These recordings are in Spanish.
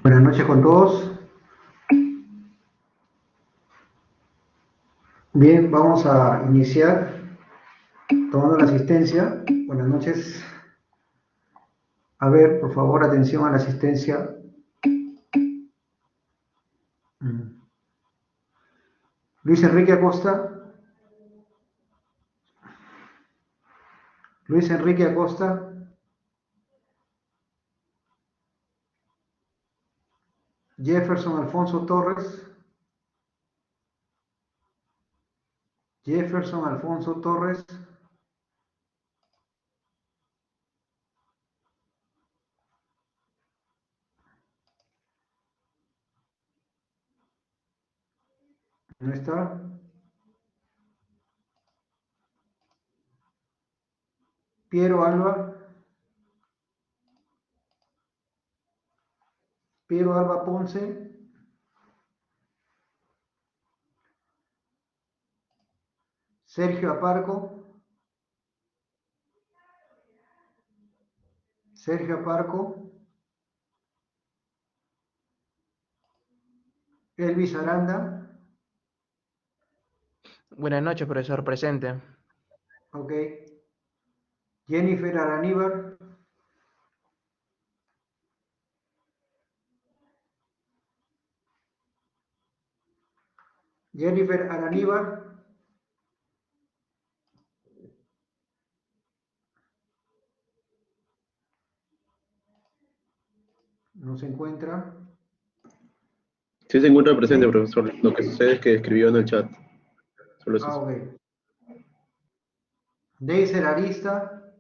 Buenas noches con todos. Bien, vamos a iniciar tomando la asistencia. Buenas noches. A ver, por favor, atención a la asistencia. Luis Enrique Acosta. Luis Enrique Acosta. Jefferson Alfonso Torres. Jefferson Alfonso Torres. ¿No está? Piero Alba. Piero Alba Ponce. Sergio Aparco. Sergio Aparco. Elvis Aranda. Buenas noches, profesor, presente. Ok. Jennifer Araníbar. Jennifer Araníbar. No se encuentra. Sí se encuentra presente, profesor. Lo que sucede es que escribió en el chat. Solo es eso. Ok. Deiser Arista.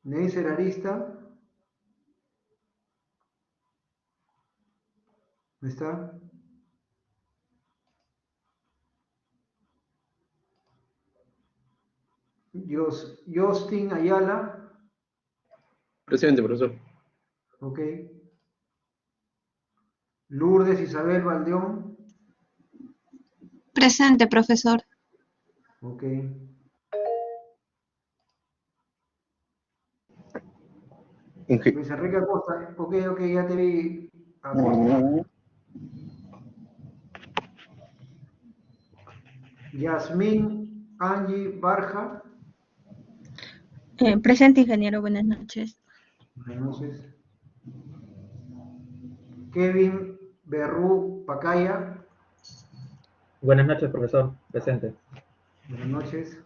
Deiser Arista. ¿Dónde está? Justin Ayala. Presente, profesor. Ok. Lourdes Isabel Valdeón. Presente, profesor. Ok. Luis Enrique Acosta. Ok, ya te vi. Acosta. Yasmín Angie Barja. Presente, ingeniero. Buenas noches. Buenas noches. Kevin Berrú Pacaya. Buenas noches, profesor. Presente. Buenas noches.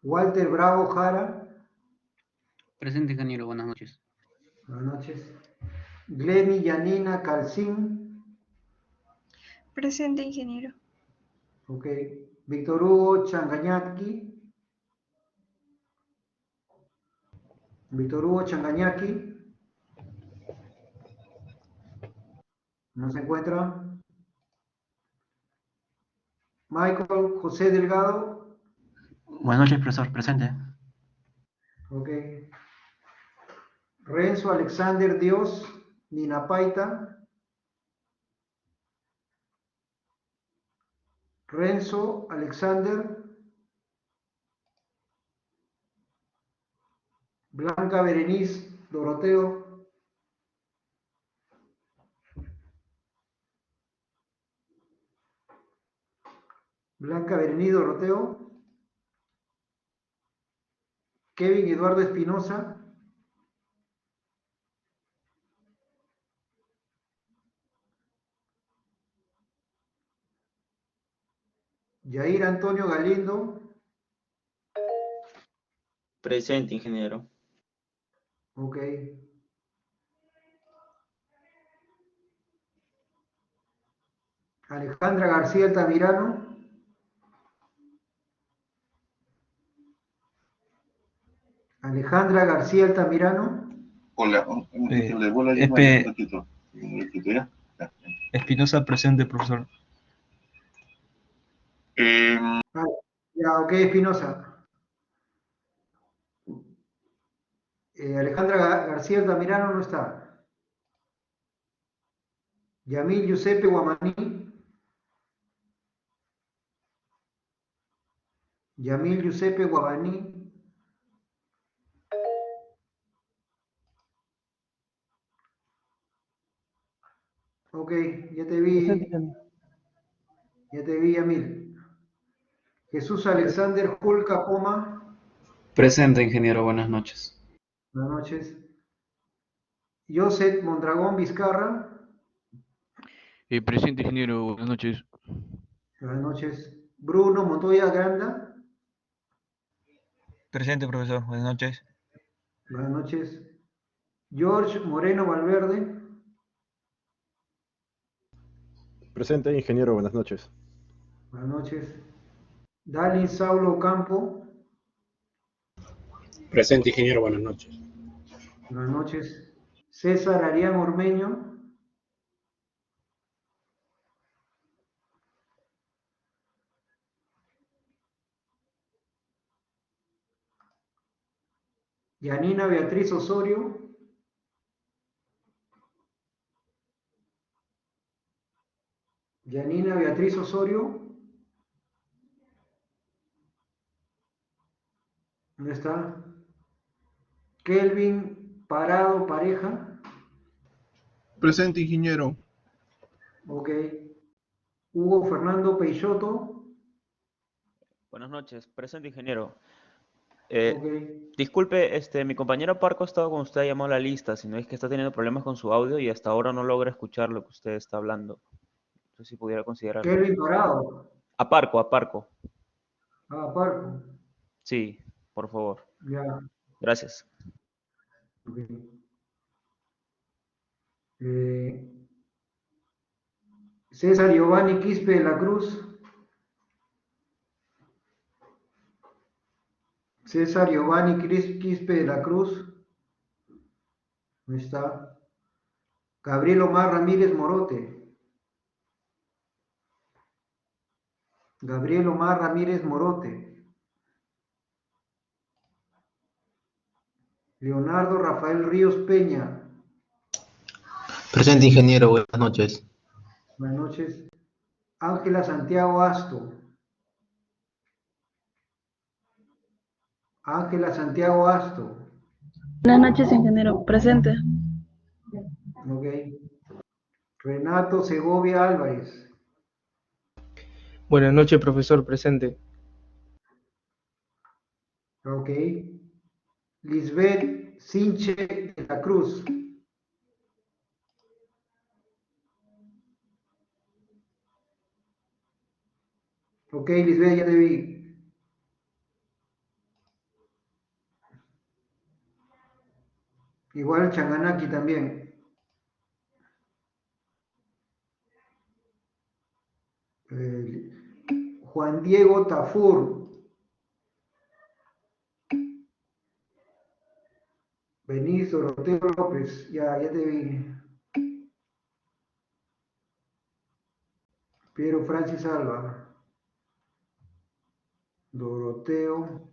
Walter Bravo Jara. Presente, ingeniero. Buenas noches. Buenas noches. Glenny Yanina Calcín. Presente, ingeniero. Ok. Víctor Hugo Changañaki. Víctor Hugo Changañaki. No se encuentra. Michael José Delgado. Buenas noches, profesor. Presente. Ok. Renzo Alexander Dios. Nina Paita. Renzo Alexander. Blanca Berenice Doroteo. Blanca Berenice Doroteo. Kevin Eduardo Espinosa. Yair Antonio Galindo. Presente, ingeniero. Ok. Alejandra García Altamirano. Alejandra García Altamirano. Hola, le vuelvo a llamar un ratito. Un ratito, ¿ya? Espinosa, presente, profesor. Ya, ok, Espinosa. Alejandra García Altamirano no está. Yamil Giuseppe Guamaní. Yamil Giuseppe Guavaní. Ok, ya te vi. Ya te vi, Yamil. Jesús Alexander Julca Poma. Presente, ingeniero. Buenas noches. Buenas noches. Joseph Mondragón Vizcarra. Presente, ingeniero. Buenas noches. Buenas noches. Bruno Montoya Granda. Presente, profesor. Buenas noches. Buenas noches. George Moreno Valverde. Presente, ingeniero. Buenas noches. Buenas noches. Dalin Saulo Campo. Presente, ingeniero. Buenas noches. Buenas noches. César Arián Ormeño. Yanina Beatriz Osorio. Yanina Beatriz Osorio. ¿Dónde está? Kelvin Parado Pareja. Presente, ingeniero. Ok. Hugo Fernando Peixoto. Buenas noches, presente ingeniero. Ok. Disculpe, mi compañero Parco ha estado con usted, ha llamado a la lista, sino es que está teniendo problemas con su audio y hasta ahora no logra escuchar lo que usted está hablando. No sé si pudiera considerarlo. Kelvin Parado. A Parco, a Parco. Ah, Parco. Sí, por favor. Ya. Gracias. Ok. César Giovanni Quispe de la Cruz. César Giovanni Quispe de la Cruz. ¿Dónde está? Gabriel Omar Ramírez Morote. Gabriel Omar Ramírez Morote. Leonardo Rafael Ríos Peña. Presente, ingeniero. Buenas noches. Buenas noches. Ángela Santiago Asto. Ángela Santiago Asto. Buenas noches, ingeniero. Presente. Ok. Renato Segovia Álvarez. Buenas noches, profesor. Presente. Ok. Lisbeth Sinche de la Cruz. Ok, Lisbeth, ya te vi. Igual Changanaki también. Juan Diego Tafur. Benicio Doroteo López, ya te vi. Piero Francis Alba. Doroteo.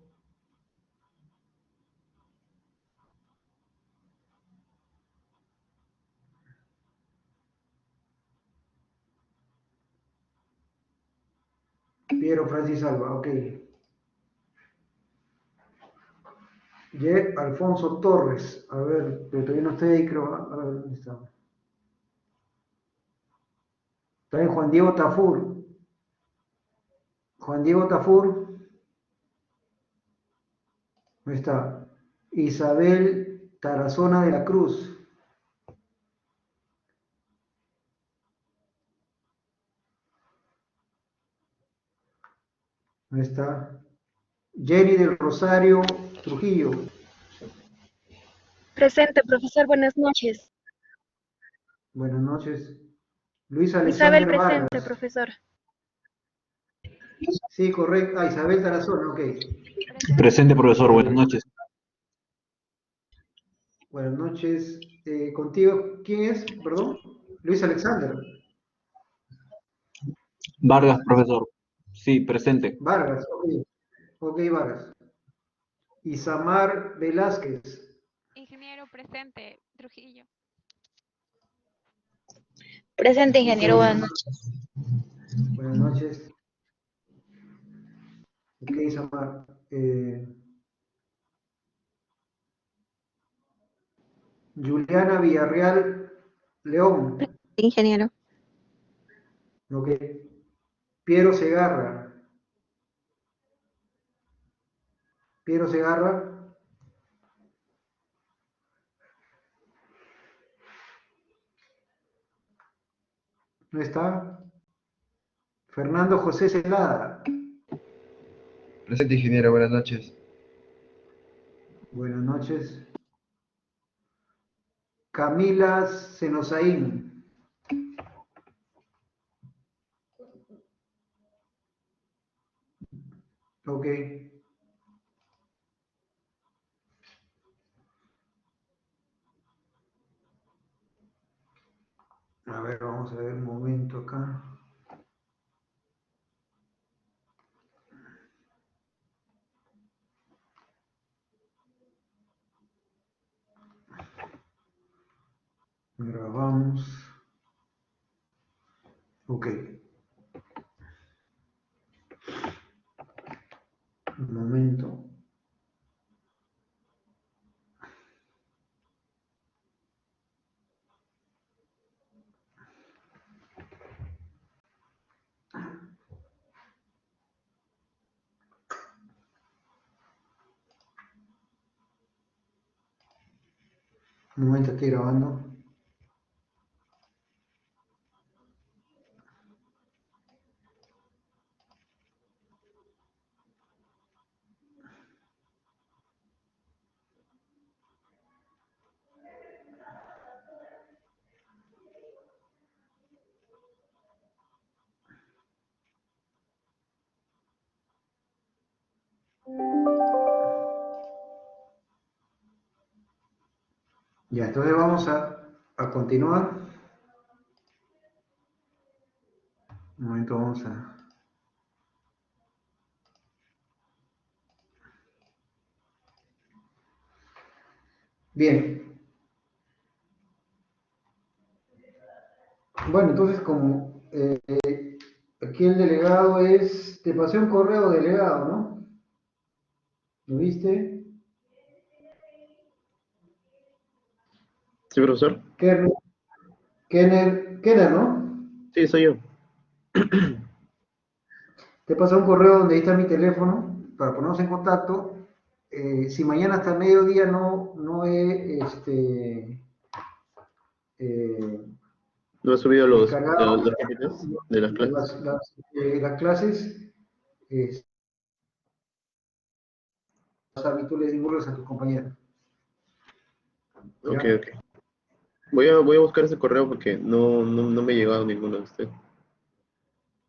Piero Francis Alba, ok. Y Alfonso Torres, a ver, pero todavía no está ahí, creo. A ver, ¿dónde está? También Juan Diego Tafur. Juan Diego Tafur. ¿Dónde está? Isabel Tarazona de la Cruz. ¿Dónde está? Jenny del Rosario Trujillo. Presente, profesor. Buenas noches. Buenas noches. Luis Isabel, Alexander presente, Vargas. profesor. Sí, correcto. Ah, Isabel Tarazona, ok. Presente, profesor. Buenas noches. Buenas noches. Contigo, ¿quién es? Perdón. Luis Alexander. Vargas, profesor. Sí, presente. Vargas, ok. Ok, Vargas. Isamar Velázquez. Ingeniero presente, Trujillo. Presente, ingeniero. Ok. Buenas noches. Buenas noches. Ok, Samar. Juliana Villarreal León. Ingeniero. Ok. Piero Segarra. Piero Segarra. ¿No está? Fernando José Celada. Presente, ingeniero, buenas noches. Buenas noches. Camila Senosaín. Ok. A ver, vamos a ver un momento acá. Grabamos. Ok. Un momento. Un momento, estoy grabando. Ya, entonces vamos a continuar. Un momento, vamos a... Bien. Bueno, entonces como aquí el delegado es... Te pasé un correo, delegado, ¿no? ¿Lo viste? Sí, profesor. Kenner, ¿no? Sí, soy yo. Te pasé un correo donde ahí está mi teléfono para ponernos en contacto. Si mañana hasta el mediodía no he ¿No has subido los descargado PPTs de las clases? las clases, tú les divulgas a tus compañeros. Ok, ¿Ya? ok. Voy a buscar ese correo porque no me ha llegado ninguno de ustedes.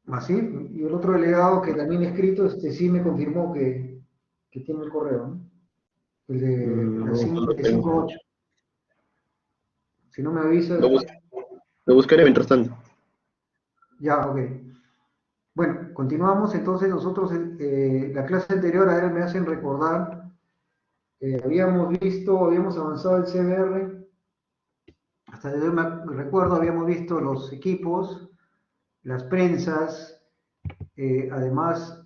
Así, y el otro delegado que también he escrito, sí me confirmó que tiene el correo, ¿no? El de las No lo tengo. 5-8. Si no me avisa, Lo buscaré mientras tanto. ya, ok. Bueno, continuamos. Entonces nosotros, la clase anterior, a ver, me hacen recordar, habíamos avanzado el CBR, hasta donde me recuerdo, habíamos visto los equipos, las prensas, además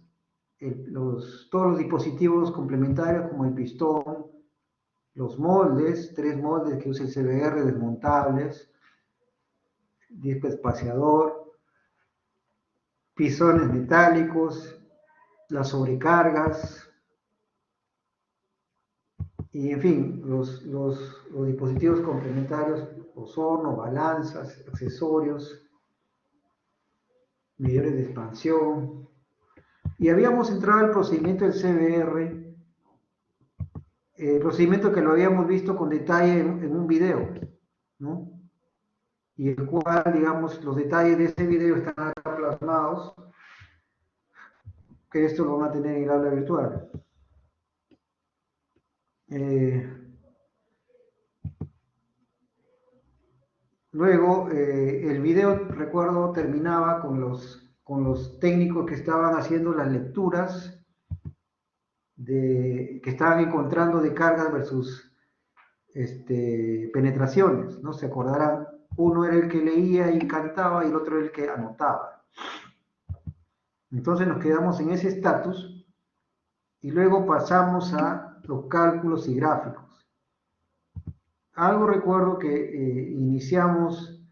todos los dispositivos complementarios como el pistón, los moldes, 3 moldes que usa el CBR desmontables, disco espaciador, pistones metálicos, las sobrecargas, y en fin, los dispositivos complementarios, ozono, balanzas, accesorios, medidores de expansión. Y habíamos entrado al procedimiento del CBR, procedimiento que lo habíamos visto con detalle en un video, ¿no? Y el cual, digamos, los detalles de ese video están acá plasmados, que esto lo van a tener en el aula virtual. Luego, el video, recuerdo, terminaba con los técnicos que estaban haciendo las lecturas que estaban encontrando de cargas versus penetraciones, ¿no? Se acordarán, uno era el que leía y cantaba y el otro era el que anotaba. Entonces nos quedamos en ese estatus y luego pasamos a los cálculos y gráficos. Algo recuerdo que iniciamos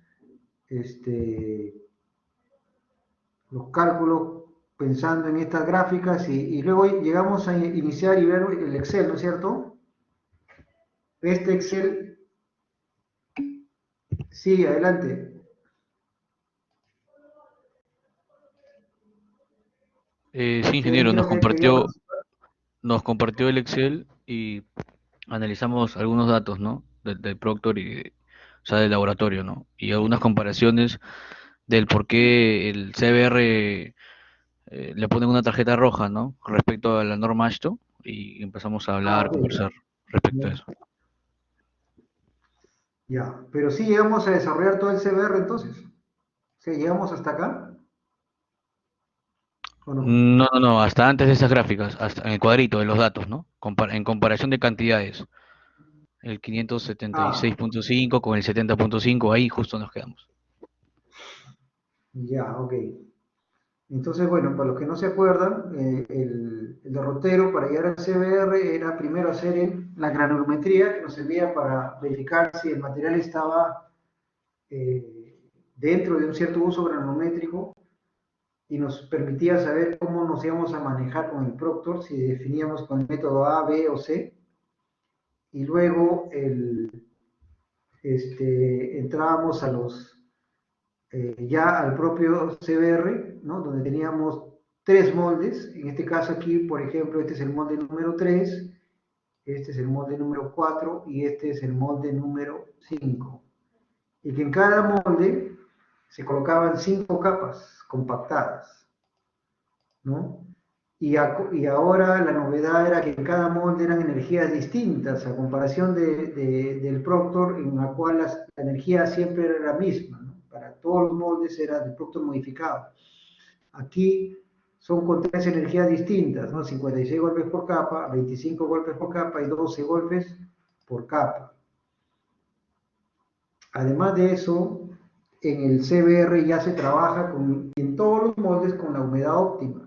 los cálculos pensando en estas gráficas y luego llegamos a iniciar y ver el Excel, ¿no es cierto? Este Excel, sí, adelante. Sí, ingeniero, Creo que quería participar. nos compartió el Excel y analizamos algunos datos, ¿no? Del Proctor o sea, del laboratorio, ¿no? Y algunas comparaciones del por qué el CBR le ponen una tarjeta roja, ¿no? Con respecto a la norma AASHTO y empezamos a hablar, Ok, conversar respecto a eso. ya, pero sí llegamos a desarrollar todo el CBR entonces. O sea, llegamos hasta acá. ¿O no? No, hasta antes de esas gráficas, hasta en el cuadrito de los datos, ¿no? En comparación de cantidades. El 576.5 con el 70.5, ahí justo nos quedamos. Ya, ok. Entonces, bueno, para los que no se acuerdan, el derrotero para llegar al CBR era primero hacer la granulometría, que nos servía para verificar si el material estaba dentro de un cierto uso granulométrico y nos permitía saber cómo nos íbamos a manejar con el Proctor, si definíamos con el método A, B o C. Y luego entrábamos a ya al propio CBR, ¿no? Donde teníamos 3 moldes. En este caso aquí, por ejemplo, este es el molde número 3, este es el molde número 4 y este es el molde número 5. Y que en cada molde se colocaban 5 capas compactadas, ¿no? Y ahora la novedad era que en cada molde eran energías distintas, a comparación del Proctor, en la cual la energía siempre era la misma, ¿no? Para todos los moldes era del Proctor modificado. Aquí son con 3 energías distintas, ¿no? 56 golpes por capa, 25 golpes por capa y 12 golpes por capa. Además de eso, en el CBR ya se trabaja en todos los moldes con la humedad óptima.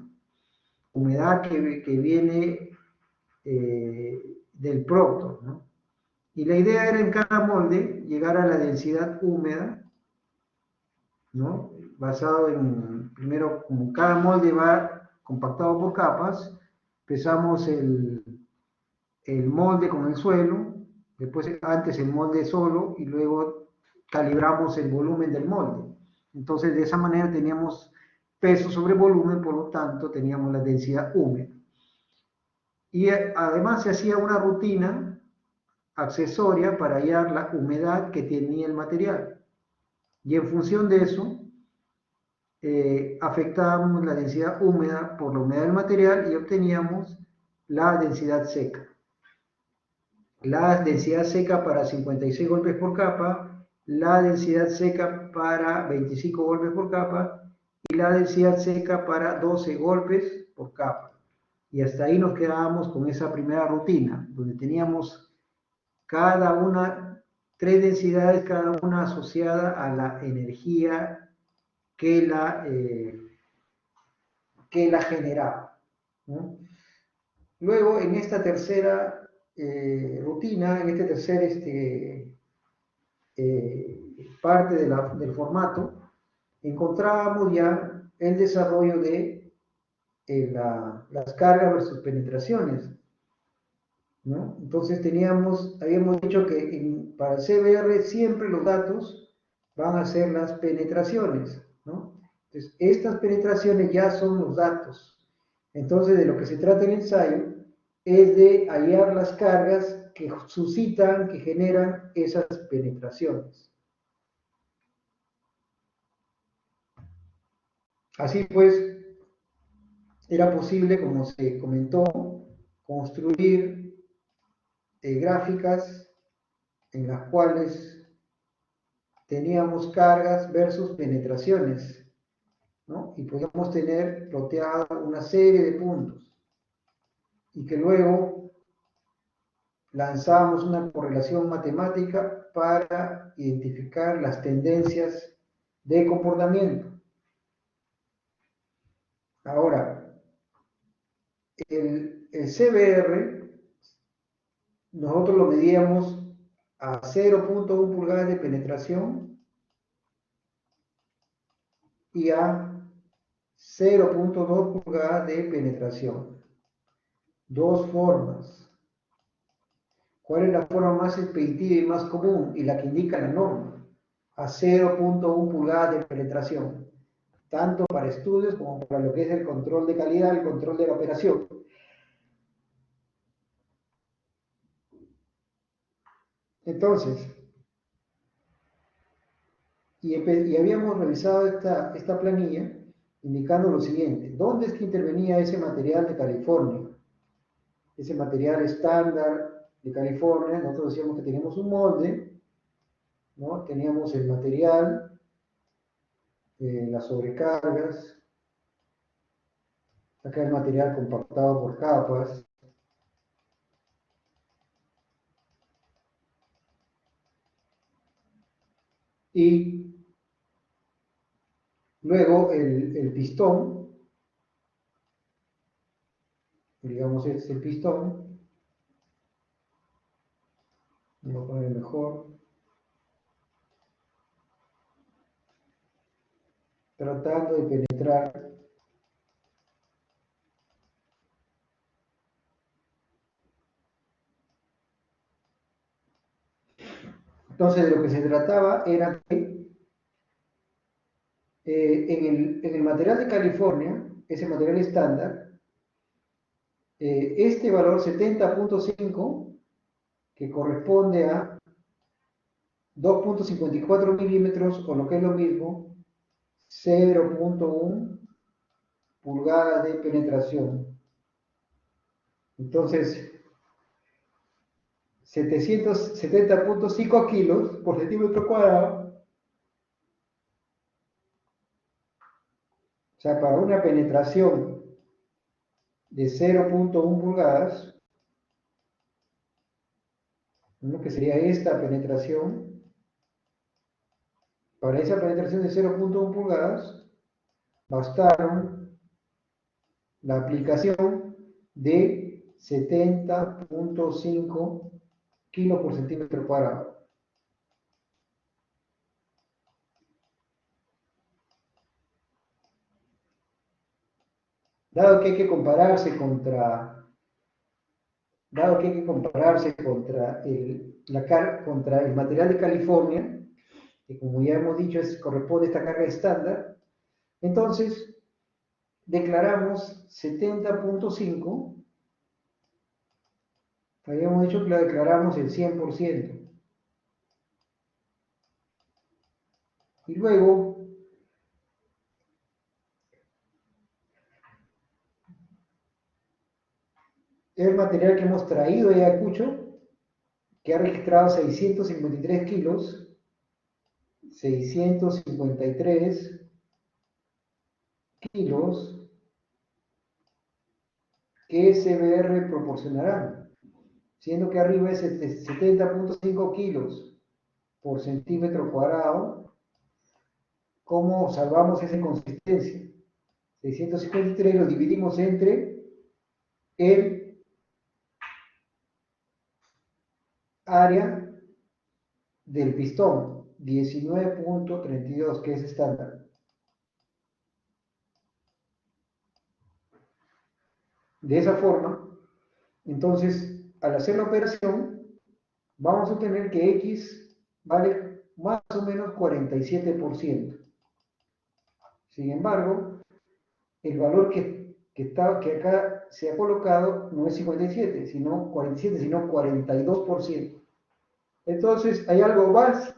Humedad que viene del Proctor, ¿no? Y la idea era en cada molde llegar a la densidad húmeda, ¿no? Basado primero, como cada molde va compactado por capas, empezamos el molde con el suelo, después antes el molde solo y luego calibramos el volumen del molde. Entonces de esa manera teníamos peso sobre volumen, por lo tanto teníamos la densidad húmeda. Y además se hacía una rutina accesoria para hallar la humedad que tenía el material. Y en función de eso, afectábamos la densidad húmeda por la humedad del material y obteníamos la densidad seca. La densidad seca para 56 golpes por capa, la densidad seca para 25 golpes por capa y la densidad seca para 12 golpes por capa. Y hasta ahí nos quedábamos con esa primera rutina, donde teníamos cada una, 3 densidades, cada una asociada a la energía que la generaba, ¿no? Luego, en esta tercera rutina, en este tercer parte del formato, encontrábamos ya el desarrollo de las cargas versus penetraciones, ¿no? Entonces habíamos dicho que para el CBR siempre los datos van a ser las penetraciones, ¿no? Entonces, estas penetraciones ya son los datos. Entonces, de lo que se trata en el ensayo es de hallar las cargas que suscitan, que generan esas penetraciones. Así pues, era posible, como se comentó, construir gráficas en las cuales teníamos cargas versus penetraciones, ¿no? Y podíamos tener ploteada una serie de puntos y que luego lanzábamos una correlación matemática para identificar las tendencias de comportamiento. Ahora, el el CBR, nosotros lo medíamos a 0.1 pulgadas de penetración y a 0.2 pulgadas de penetración. Dos formas. ¿Cuál es la forma más expeditiva y más común y la que indica la norma? A 0.1 pulgadas de penetración, tanto para estudios como para lo que es el control de calidad, el control de la operación. Entonces, y habíamos revisado esta planilla indicando lo siguiente: ¿dónde es que intervenía ese material de California? Ese material estándar de California, nosotros decíamos que teníamos un molde, ¿no? Teníamos el material, las sobrecargas, acá el material compactado por capas, y luego el pistón, digamos este es el pistón, voy a poner mejor, tratando de penetrar entonces de lo que se trataba era que en el material de California, ese material estándar, este valor 70.5, que corresponde a 2.54 milímetros, o lo que es lo mismo, 0.1 pulgadas de penetración. Entonces, 770.5 kilos por centímetro cuadrado. O sea, para una penetración de 0.1 pulgadas, ¿no? Que sería esta penetración, para esa penetración de 0.1 pulgadas, bastaron la aplicación de 70.5 kilos por centímetro cuadrado. Dado que hay que compararse contra el material de California, que como ya hemos dicho corresponde a esta carga estándar, entonces declaramos 70.5, habíamos dicho que lo declaramos el 100%. Y luego el material que hemos traído de Ayacucho, que ha registrado 653 kilos, 653 kilos, ¿qué CBR proporcionarán? Siendo que arriba es 70.5 kilos por centímetro cuadrado, ¿cómo salvamos esa inconsistencia? 653 lo dividimos entre el área del pistón, 19.32, que es estándar. De esa forma, entonces, al hacer la operación, vamos a obtener que X vale más o menos 47%. Sin embargo, el valor que acá se ha colocado no es 47, sino 42%. Entonces, hay algo más.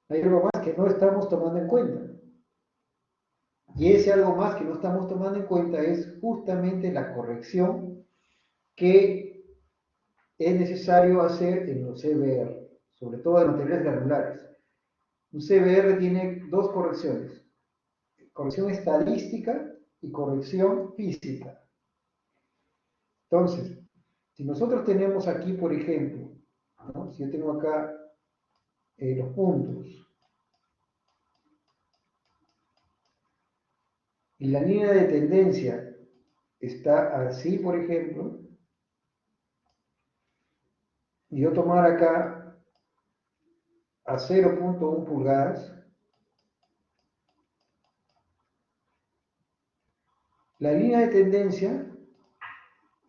Hay algo más que no estamos tomando en cuenta. Y ese algo más que no estamos tomando en cuenta es justamente la corrección que es necesario hacer en los CBR, sobre todo en materiales granulares. Un CBR tiene dos correcciones: corrección estadística y corrección física. Entonces, si nosotros tenemos aquí, por ejemplo, ¿no? Si yo tengo acá los puntos, y la línea de tendencia está así, por ejemplo, y yo tomar acá a 0.1 pulgadas, la línea de tendencia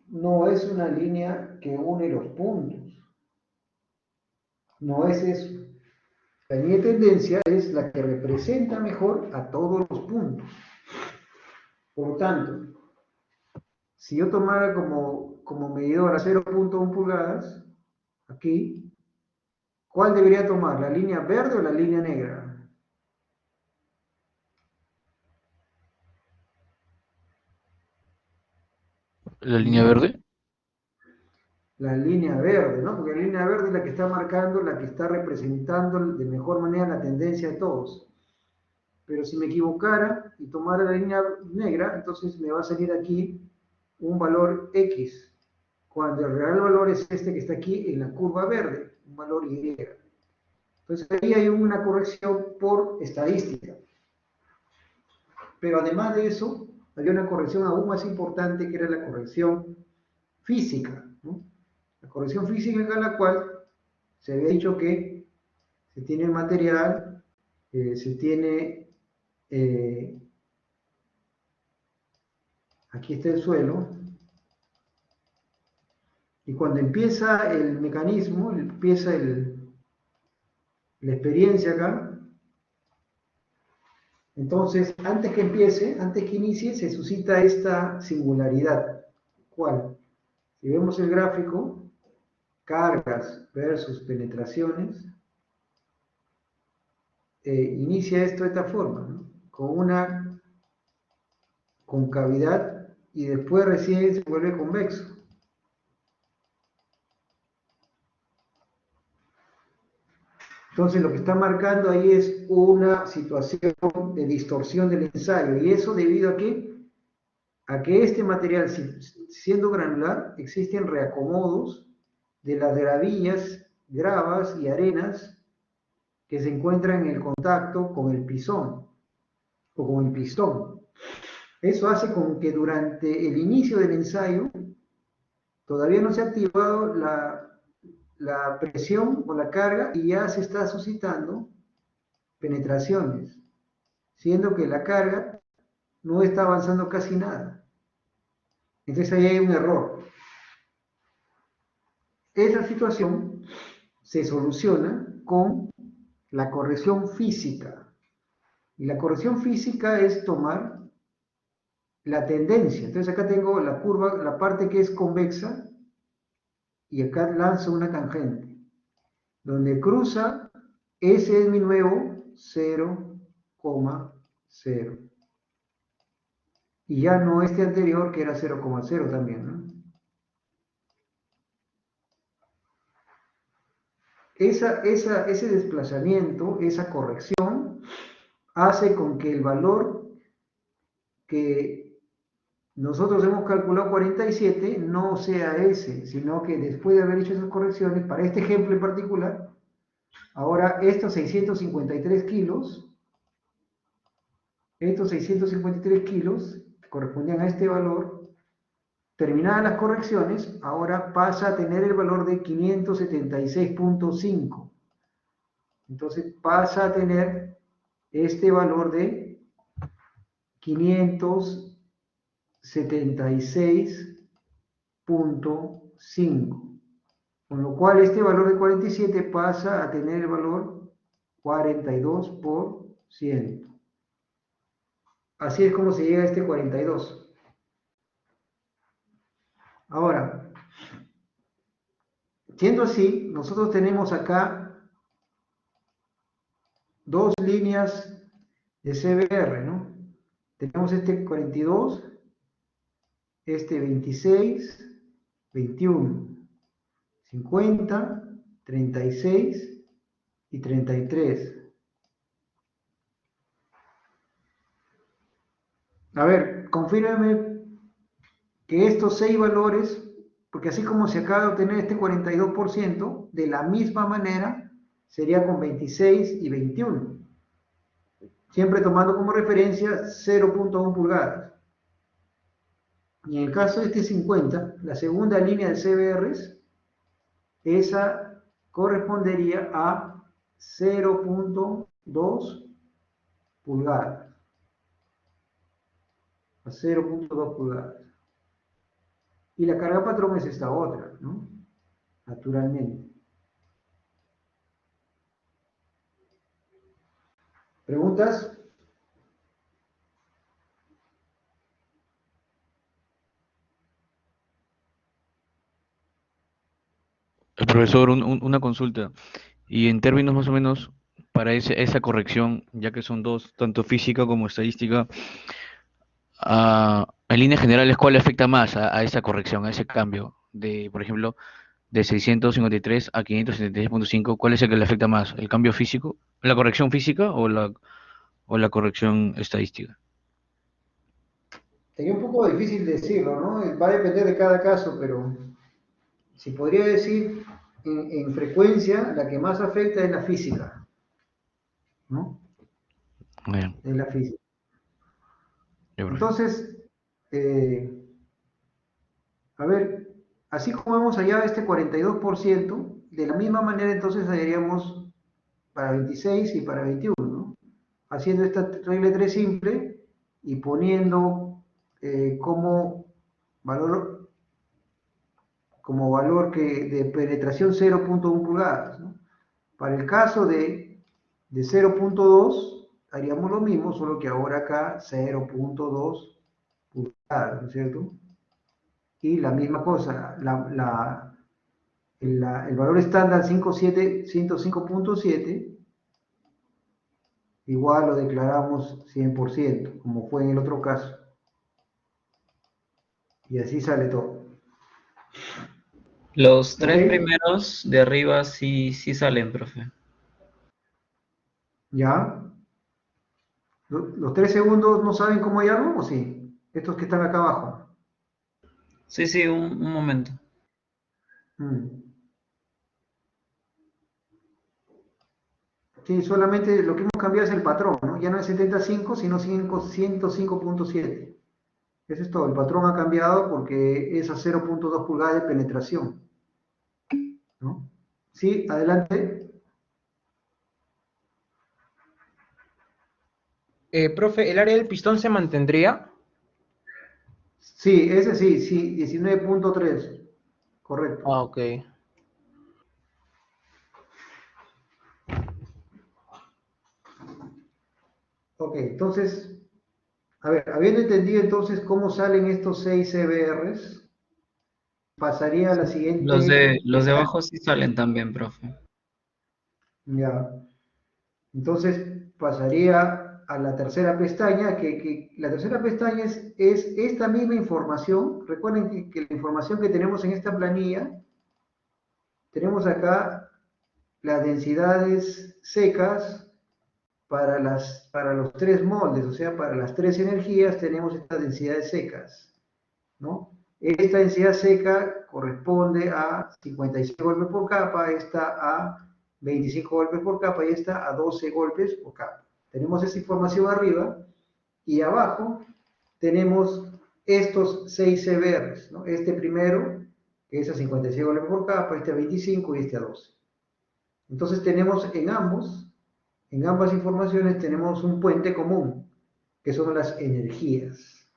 no es una línea que une los puntos, no es eso. La línea de tendencia es la que representa mejor a todos los puntos. Por lo tanto, si yo tomara como medidor a 0.1 pulgadas, aquí, ¿cuál debería tomar? ¿La línea verde o la línea negra? ¿La línea verde? La línea verde, ¿no? Porque la línea verde es la que está marcando, la que está representando de mejor manera la tendencia de todos. Pero si me equivocara y tomara la línea negra, entonces me va a salir aquí un valor X, cuando el real valor es este que está aquí en la curva verde, un valor Y. Entonces ahí hay una corrección por estadística. Pero además de eso, había una corrección aún más importante que era la corrección física, ¿no? La corrección física en la cual se había dicho que se tiene el material, se tiene, aquí está el suelo, y cuando empieza el mecanismo, empieza la experiencia acá, entonces antes que empiece, antes que inicie, se suscita esta singularidad. ¿Cuál? Si vemos el gráfico, cargas versus penetraciones, inicia esto de esta forma, ¿no? Con una concavidad y después recién se vuelve convexo. Entonces lo que está marcando ahí es una situación de distorsión del ensayo, y eso debido a qué? A que este material, siendo granular, existen reacomodos de las gravillas, gravas y arenas que se encuentran en el contacto con el pisón o con el pistón. Eso hace con que durante el inicio del ensayo todavía no se ha activado la presión o la carga y ya se está suscitando penetraciones, siendo que la carga no está avanzando casi nada. Entonces ahí hay un error. Esa situación se soluciona con la corrección física. Y la corrección física es tomar la tendencia. Entonces acá tengo la curva, la parte que es convexa, y acá lanzo una tangente. Donde cruza, ese es mi nuevo 0,0. Y ya no este anterior que era 0,0 también, ¿no? Ese desplazamiento, esa corrección, hace con que el valor que nosotros hemos calculado 47 no sea ese, sino que después de haber hecho esas correcciones, para este ejemplo en particular, ahora estos 653 kilos que correspondían a este valor, terminadas las correcciones, ahora pasa a tener el valor de 576.5. Entonces pasa a tener este valor de 576.5. Con lo cual este valor de 47 pasa a tener el valor 42%. Así es como se llega a este 42. Ahora, siendo así, nosotros tenemos acá dos líneas de CBR, ¿no? Tenemos este 42, este 26, 21, 50, 36 y 33. A ver, confírmeme que estos 6 valores, porque así como se acaba de obtener este 42%, de la misma manera sería con 26 y 21. siempre tomando como referencia 0.1 pulgadas. Y en el caso de este 50, la segunda línea de CBRs, esa correspondería a 0.2 pulgadas. A 0.2 pulgadas. Y la carga patrón es esta otra, ¿no? Naturalmente. ¿Preguntas? Profesor, una consulta. Y en términos más o menos, para esa corrección, ya que son dos, tanto física como estadística, en líneas generales, ¿cuál afecta más a esa corrección, a ese cambio? De, por ejemplo, de 653 a 576.5, ¿cuál es el que le afecta más? ¿El cambio físico? ¿La corrección física o la corrección estadística? Sería un poco difícil decirlo, ¿no? Va a depender de cada caso, pero si podría decir, en frecuencia, la que más afecta es la física, ¿no? Bien. Es la física. Yo creo. Entonces, a ver, así como hemos hallado este 42%, de la misma manera entonces hallaríamos para 26 y para 21, ¿no? Haciendo esta regla de 3 simple y poniendo como valor de penetración 0.1 pulgadas, ¿no? Para el caso de 0.2 haríamos lo mismo, solo que ahora acá 0.2 pulgadas, ¿no es cierto? Y la misma cosa, el valor estándar 105.7 igual lo declaramos 100%, como fue en el otro caso. Y así sale todo. Los tres Ok. primeros de arriba sí salen, profe. ¿Ya? ¿Los 3 segundos no saben cómo hallarlo o sí? Estos que están acá abajo. Sí, un momento. Sí, solamente lo que hemos cambiado es el patrón, ¿no? Ya no es 75, sino 105.7. Eso es todo. El patrón ha cambiado porque es a 0.2 pulgadas de penetración, ¿no? Sí, adelante. Profe, ¿el área del pistón se mantendría? Sí, ese sí, 19.3. Correcto. Ah, ok. Ok, entonces, a ver, habiendo entendido entonces cómo salen estos 6 CBRs, pasaría a la siguiente Los de pestaña. abajo sí salen también, profe. Ya. Entonces pasaría a la tercera pestaña, que la tercera pestaña es esta misma información. Recuerden que la información que tenemos en esta planilla, tenemos acá las densidades secas para los 3 moldes, o sea, para las 3 energías tenemos estas densidades secas, ¿no? Esta densidad seca corresponde a 56 golpes por capa, esta a 25 golpes por capa y esta a 12 golpes por capa. Tenemos esta información arriba y abajo tenemos estos 6 CBRs, ¿no? Este primero, que es a 56 golpes por capa, este a 25 y este a 12. Entonces tenemos en ambas informaciones tenemos un puente común, que son las energías.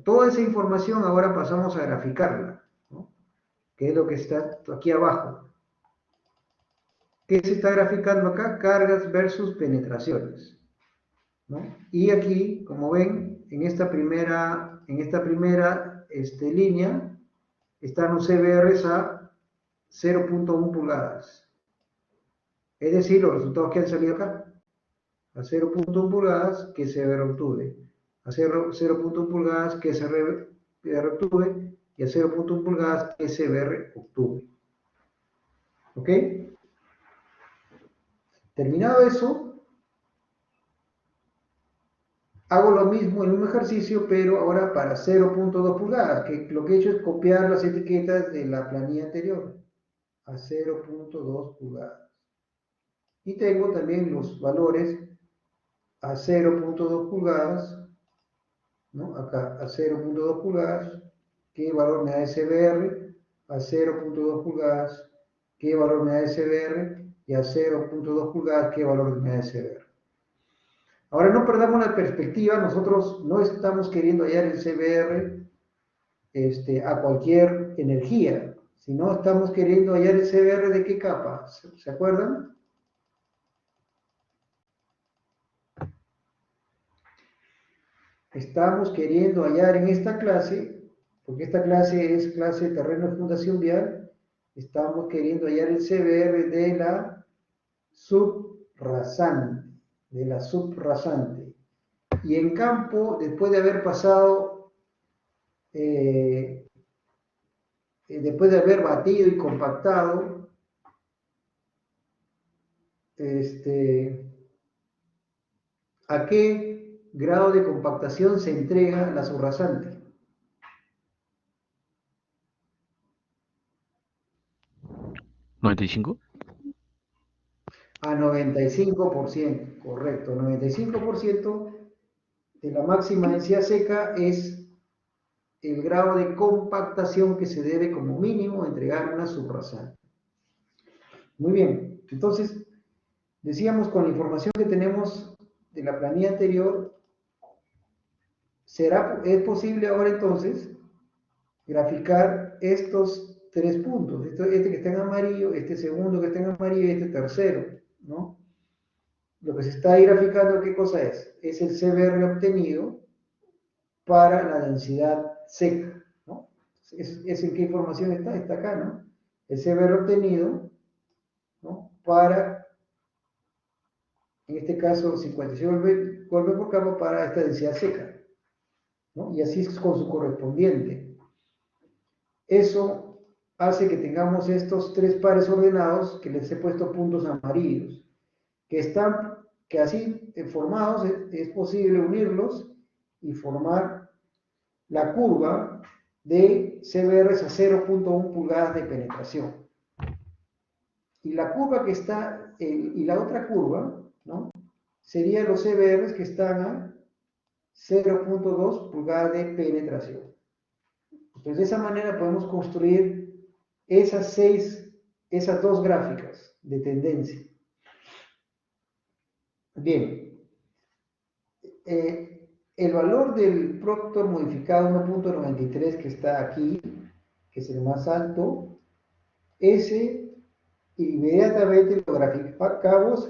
Toda esa información ahora pasamos a graficarla, ¿no? Que es lo que está aquí abajo. ¿Qué se está graficando acá? Cargas versus penetraciones, ¿no? Y aquí, como ven, en esta primera línea están los CBRs a 0.1 pulgadas. Es decir, los resultados que han salido acá. A 0.1 pulgadas, que CBR obtuve. A 0.1 pulgadas, que CBR obtuve. Y a 0.1 pulgadas, que CBR obtuve. ¿Ok? Terminado eso, hago lo mismo, el mismo ejercicio, pero ahora para 0.2 pulgadas, que lo que he hecho es copiar las etiquetas de la planilla anterior a 0.2 pulgadas. Y tengo también los valores a 0.2 pulgadas, ¿no? Acá a 0.2 pulgadas, ¿qué valor me da SBR? A 0.2 pulgadas, ¿qué valor me da SBR? Y a 0.2 pulgadas, ¿qué valor me da SBR? Ahora no perdamos la perspectiva, nosotros no estamos queriendo hallar el CBR a cualquier energía, sino estamos queriendo hallar el CBR de qué capa, ¿se acuerdan? Estamos queriendo hallar en esta clase, porque esta clase es clase de terreno de fundación vial, estamos queriendo hallar el CBR de la subrasante, Y en campo, después de haber pasado, después de haber batido y compactado, ¿a qué grado de compactación se entrega la subrasante? ¿95? A 95%, correcto. 95% de la máxima densidad seca es el grado de compactación que se debe como mínimo entregar una subrasante. Muy bien, entonces decíamos con la información que tenemos de la planilla anterior, es posible ahora entonces graficar estos tres puntos, este que está en amarillo, este segundo que está en amarillo y este tercero, ¿no? Lo que se está ahí graficando, ¿qué cosa es? Es el CBR obtenido para la densidad seca, ¿no? ¿Es en qué información está? Está acá, ¿no? El CBR obtenido, ¿no? Para, en este caso, 56 golpes por capa para esta densidad seca, ¿no? Y así es con su correspondiente. Eso hace que tengamos estos tres pares ordenados que les he puesto puntos amarillos, que así formados es posible unirlos y formar la curva de CBRs a 0.1 pulgadas de penetración. Y la curva que está, y la otra curva, ¿no? Serían los CBRs que están a 0.2 pulgadas de penetración. Entonces, de esa manera podemos construir esas dos gráficas de tendencia. Bien, el valor del Proctor modificado 1.93 que está aquí, que es el más alto, ese inmediatamente lo graficamos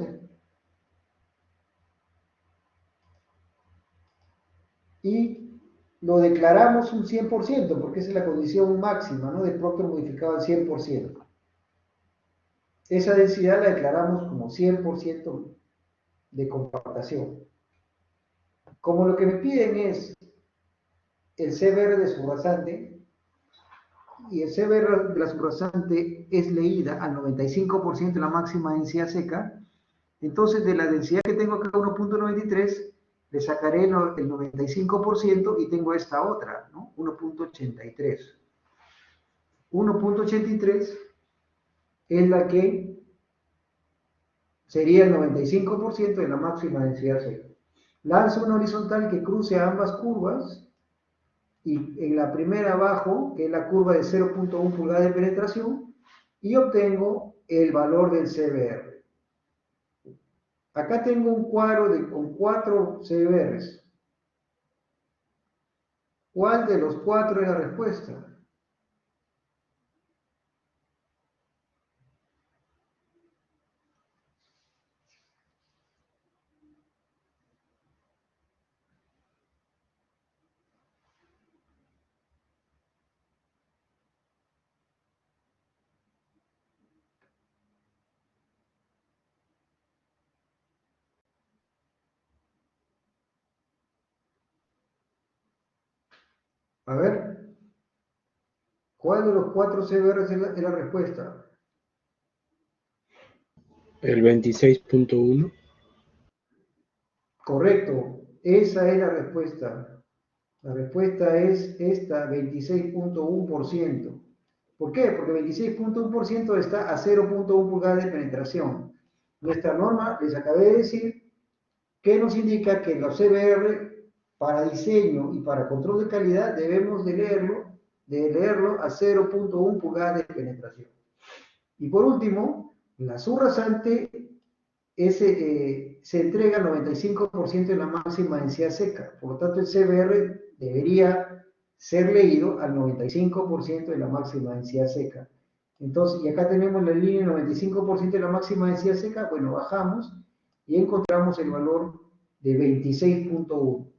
y lo declaramos un 100%, porque esa es la condición máxima, ¿no? Del Proctor modificado al 100%. Esa densidad la declaramos como 100% de compactación. Como lo que me piden es el CBR de subrasante, y el CBR de la subrasante es leída al 95% de la máxima densidad seca, entonces de la densidad que tengo acá, 1.93, le sacaré el 95% y tengo esta otra, ¿no? 1.83. 1.83 es la que sería el 95% de la máxima densidad seca. Lanzo una horizontal que cruce a ambas curvas y en la primera abajo, que es la curva de 0.1 pulgadas de penetración, y obtengo el valor del CBR. Acá tengo un cuadro con 4 CBRs. ¿Cuál de los 4 es la respuesta? A ver, ¿cuál de los 4 CBRs es la respuesta? El 26.1. Correcto, esa es la respuesta. La respuesta es esta, 26.1%. ¿Por qué? Porque 26.1% está a 0.1 pulgadas de penetración. Nuestra norma, les acabé de decir, que nos indica que los CBR para diseño y para control de calidad debemos de leerlo a 0.1 pulgadas de penetración. Y por último, la subrasante se entrega al 95% de la máxima densidad seca. Por lo tanto, el CBR debería ser leído al 95% de la máxima densidad seca. Entonces, y acá tenemos la línea 95% de la máxima densidad seca. Bueno, bajamos y encontramos el valor de 26.1.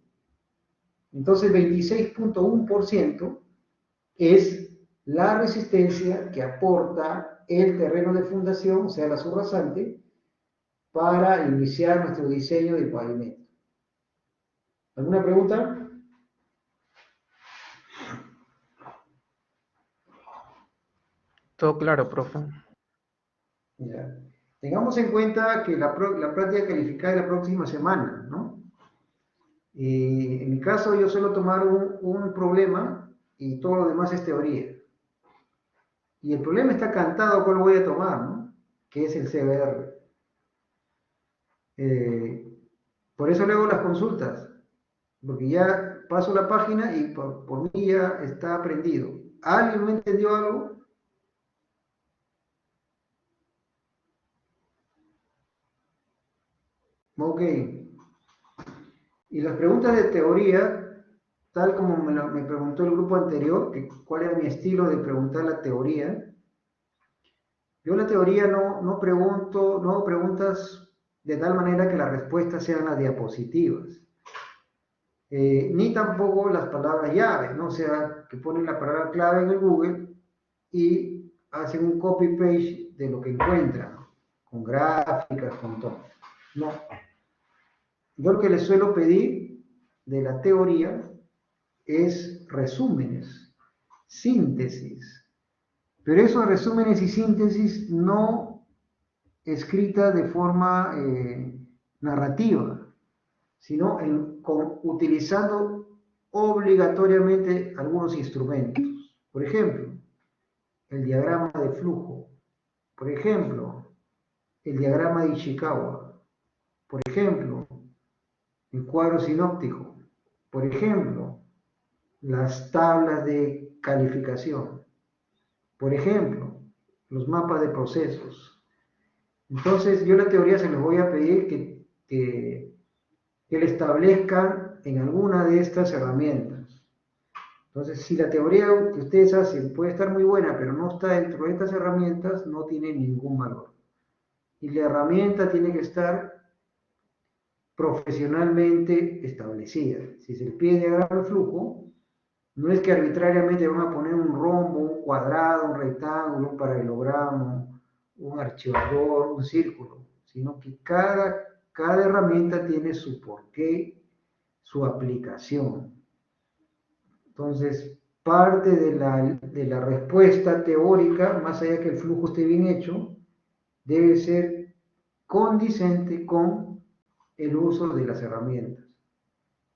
Entonces, 26.1% es la resistencia que aporta el terreno de fundación, o sea, la subrasante, para iniciar nuestro diseño de pavimento. ¿Alguna pregunta? Todo claro, profe. Ya. Tengamos en cuenta que la práctica calificada es la próxima semana, ¿no? En mi caso, yo suelo tomar un problema y todo lo demás es teoría. Y el problema está cantado, ¿cuál voy a tomar, no? Que es el CBR. Por eso le hago las consultas, porque ya paso la página y por mí ya está aprendido. ¿Alguien no entendió algo? Ok. Y las preguntas de teoría, tal como me preguntó el grupo anterior, que cuál era mi estilo de preguntar la teoría, yo la teoría no hago preguntas de tal manera que las respuestas sean las diapositivas. Ni tampoco las palabras llave, ¿no? O sea, que ponen la palabra clave en el Google y hacen un copy-paste de lo que encuentran, ¿no? Con gráficas, con todo. No. Yo lo que les suelo pedir de la teoría es resúmenes, síntesis. Pero esos resúmenes y síntesis no escrita de forma narrativa, sino utilizando obligatoriamente algunos instrumentos. Por ejemplo, el diagrama de flujo. Por ejemplo, el diagrama de Ishikawa. Por ejemplo, el cuadro sinóptico. Por ejemplo, las tablas de calificación. Por ejemplo, los mapas de procesos. Entonces, yo la teoría se les voy a pedir que le establezcan en alguna de estas herramientas. Entonces, si la teoría que ustedes hacen puede estar muy buena, pero no está dentro de estas herramientas, no tiene ningún valor. Y la herramienta tiene que estar profesionalmente establecida. Si se les pide diagrama de flujo, no es que arbitrariamente van a poner un rombo, un cuadrado, un rectángulo, un paralelogramo, un archivador, un círculo, sino que cada herramienta tiene su porqué, su aplicación. Entonces, parte de la respuesta teórica, más allá que el flujo esté bien hecho, debe ser condicente con el uso de las herramientas.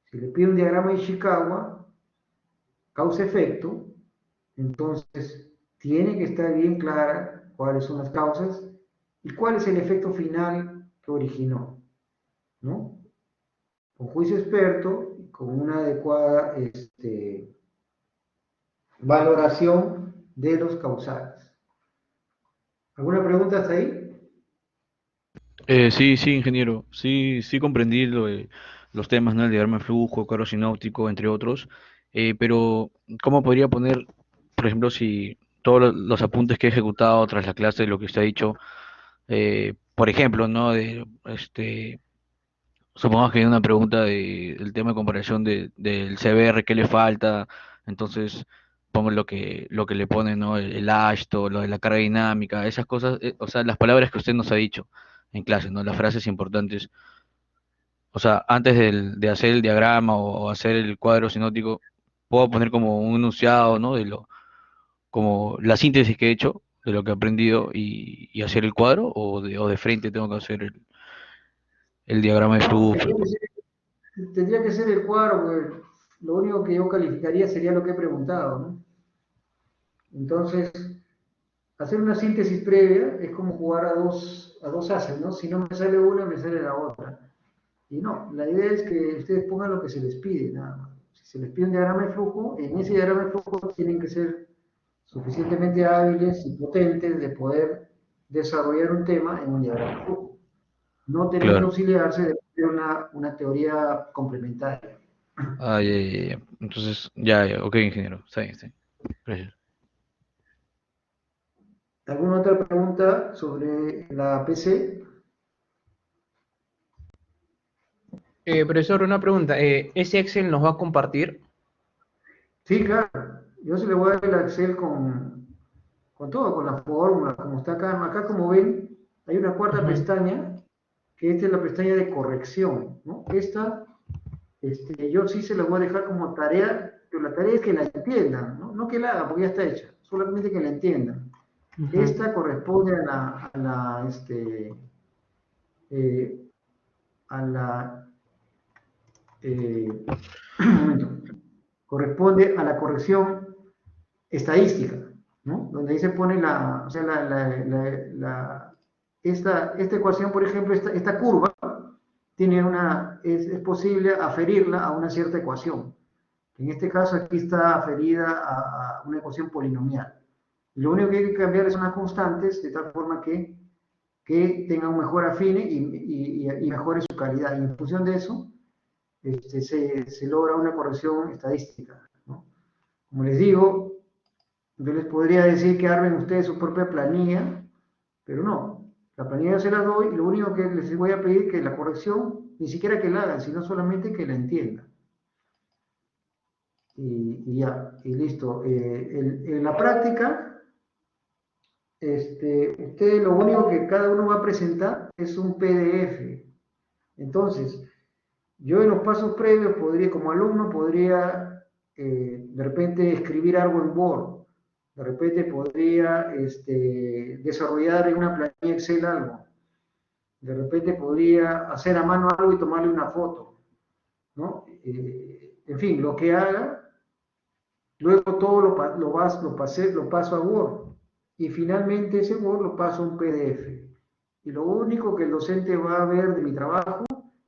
Si le pido un diagrama de Ishikawa, causa-efecto, entonces tiene que estar bien clara cuáles son las causas y cuál es el efecto final que originó, ¿no? Con juicio experto, con una adecuada valoración de los causales. ¿Alguna pregunta hasta ahí? Sí, ingeniero. Sí, comprendí los temas, ¿no? El diagrama de flujo, cuadro sinóptico, entre otros. Pero, ¿cómo podría poner, por ejemplo, si todos los apuntes que he ejecutado tras la clase de lo que usted ha dicho, por ejemplo, ¿no? Supongamos que hay una pregunta del tema de comparación del CBR, ¿qué le falta? Entonces, pongo lo que le pone, ¿no? El ashto, lo de la carga dinámica, esas cosas, o sea, las palabras que usted nos ha dicho en clase, ¿no? Las frases importantes. O sea, antes de hacer el diagrama o hacer el cuadro sinóptico, puedo poner como un enunciado, ¿no? Como la síntesis que he hecho de lo que he aprendido y hacer el cuadro, o de frente tengo que hacer el diagrama de flujo. Tendría que ser el cuadro, porque lo único que yo calificaría sería lo que he preguntado, ¿no? Entonces, hacer una síntesis previa es como jugar a dos haces, ¿no? Si no me sale una, me sale la otra. Y no, la idea es que ustedes pongan lo que se les pide, nada más. Si se les pide un diagrama de flujo, en ese diagrama de flujo tienen que ser suficientemente hábiles y potentes de poder desarrollar un tema en un diagrama de flujo. No tienen que Claro. auxiliarse de una teoría complementaria. Ah, ya. Entonces, ya. Ok, ingeniero. Está bien. Gracias. ¿Alguna otra pregunta sobre la PC? Profesor, una pregunta. ¿Ese Excel nos va a compartir? Sí, claro. Yo se le voy a dar el Excel con todo, con las fórmulas, como está acá. Acá, como ven, hay una cuarta pestaña, que esta es la pestaña de corrección, ¿no? Esta, yo sí se la voy a dejar como tarea, pero la tarea es que la entiendan, ¿no? No que la hagan, porque ya está hecha, solamente que la entiendan. Esta corresponde a un momento, corresponde a la corrección estadística, ¿no? Donde ahí se pone o sea, esta ecuación, por ejemplo, esta curva, tiene es posible aferirla a una cierta ecuación. En este caso aquí está aferida a una ecuación polinomial. Lo único que hay que cambiar son las constantes, de tal forma que tenga un mejor afine y mejore su calidad. Y en función de eso, se logra una corrección estadística, ¿no? Como les digo, yo les podría decir que armen ustedes su propia planilla, pero no. La planilla yo se la doy y lo único que les voy a pedir es que la corrección, ni siquiera que la hagan, sino solamente que la entiendan. Y ya, y listo. En la práctica, ustedes lo único que cada uno va a presentar es un PDF. Entonces, yo en los pasos previos como alumno podría de repente escribir algo en Word, de repente podría desarrollar en una planilla Excel algo, de repente podría hacer a mano algo y tomarle una foto, ¿no? En fin, lo que haga, luego todo lo paso a Word y finalmente ese Word lo paso a un PDF. Y lo único que el docente va a ver de mi trabajo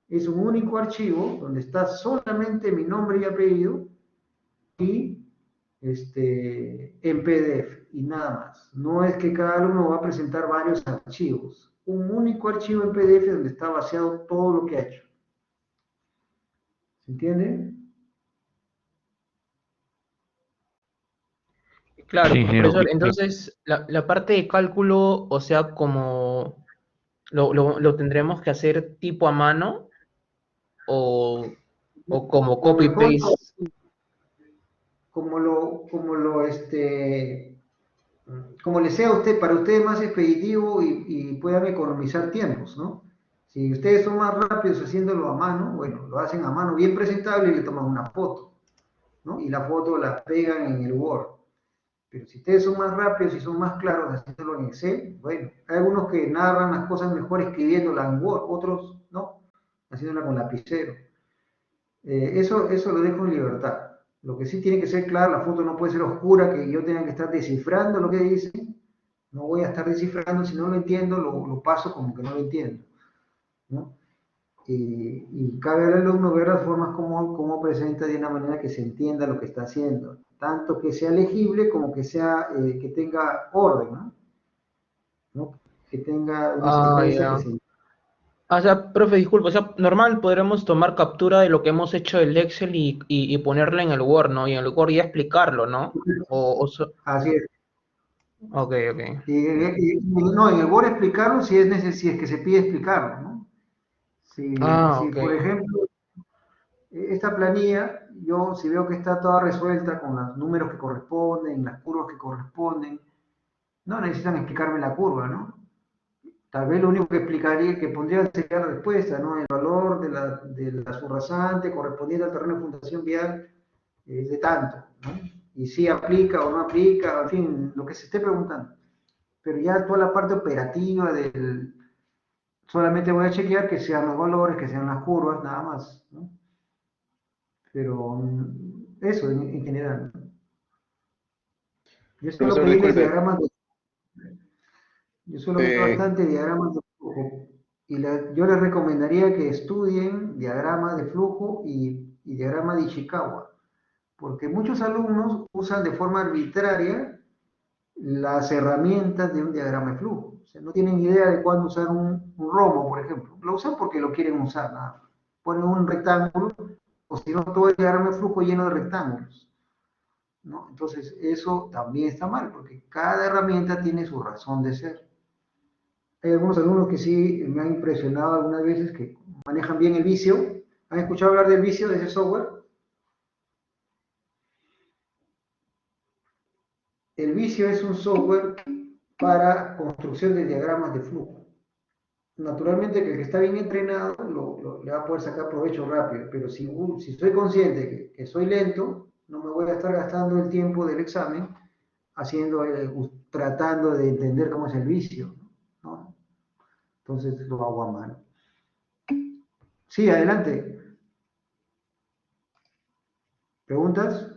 es un único archivo donde está solamente mi nombre y apellido y en PDF y nada más. No es que cada alumno va a presentar varios archivos. Un único archivo en PDF donde está vaciado todo lo que ha hecho. ¿Se entiende? Claro, Sí, ingeniero. profesor. Entonces, la parte de cálculo, o sea, como lo tendremos que hacer tipo a mano o como Lo mejor, copy-paste. como le sea a usted, para usted más expeditivo y puedan economizar tiempos, ¿no? Si ustedes son más rápidos haciéndolo a mano, bueno, lo hacen a mano bien presentable y le toman una foto, ¿no? Y la foto la pegan en el Word. Pero si ustedes son más rápidos y son más claros haciéndolo en Excel, bueno, hay algunos que narran las cosas mejor escribiéndola en Word, otros no, haciéndola con lapicero. Eso lo dejo en libertad. Lo que sí tiene que ser claro, la foto no puede ser oscura, que yo tenga que estar descifrando lo que dice. No voy a estar descifrando, si no lo entiendo, lo paso como que no lo entiendo, ¿no? Y cabe al alumno ver las formas como presenta de una manera que se entienda lo que está haciendo. Tanto que sea legible como que que tenga orden, ¿no? Que tenga una secuencia que se... O sea, profe, disculpe, o sea, normal podremos tomar captura de lo que hemos hecho del Excel y ponerla en el Word, ¿no? Y en el Word ya explicarlo, ¿no? Así es. Ok. No, en el Word explicarlo si es que se pide explicarlo, ¿no? Si, ok. por ejemplo, esta planilla, yo si veo que está toda resuelta con los números que corresponden, las curvas que corresponden, no necesitan explicarme la curva, ¿no? Tal vez lo único que pondría sería la respuesta, ¿no? El valor de la subrasante correspondiente al terreno de fundación vial es de tanto, ¿no? Y si aplica o no aplica, en fin, lo que se esté preguntando. Pero ya toda la parte operativa solamente voy a chequear que sean los valores, que sean las curvas, nada más, ¿no? Pero eso en general. Yo suelo Profesor, pedirles disculpe. diagramas yo suelo pedir bastante diagramas de flujo yo les recomendaría que estudien diagrama de flujo y diagrama de Ishikawa, porque muchos alumnos usan de forma arbitraria las herramientas de un diagrama de flujo. O sea, no tienen idea de cuándo usar un romo, por ejemplo. Lo usan porque lo quieren usar, nada más. Ponen un rectángulo, o si no, todo el diagrama de flujo lleno de rectángulos, ¿no? Entonces, eso también está mal, porque cada herramienta tiene su razón de ser. Hay algunos alumnos que sí me han impresionado algunas veces que manejan bien el Visio. ¿Han escuchado hablar del Visio, de ese software? El Visio es un software para construcción de diagramas de flujo. Naturalmente que el que está bien entrenado le va a poder sacar provecho rápido, pero si soy consciente que soy lento, no me voy a estar gastando el tiempo del examen tratando de entender cómo es el Visio, ¿no? Entonces lo hago a mano. Sí, adelante. ¿Preguntas?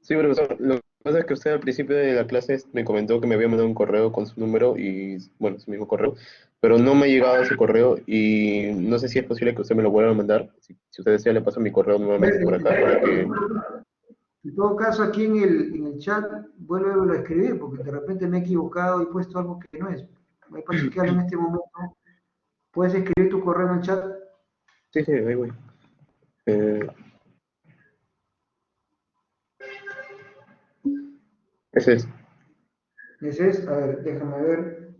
Sí, profesor. Lo que pasa es que usted al principio de la clase me comentó que me había mandado un correo con su número y, bueno, su mismo correo, pero no me ha llegado ese correo y no sé si es posible que usted me lo vuelva a mandar. Si usted desea, le paso mi correo nuevamente por acá para que... En todo caso, aquí en el chat, vuélvelo a escribir, porque de repente me he equivocado y he puesto algo que no es. Voy para chequearlo en este momento. ¿Puedes escribir tu correo en el chat? Sí, ahí voy. Ese es. Ese es, a ver, déjame ver.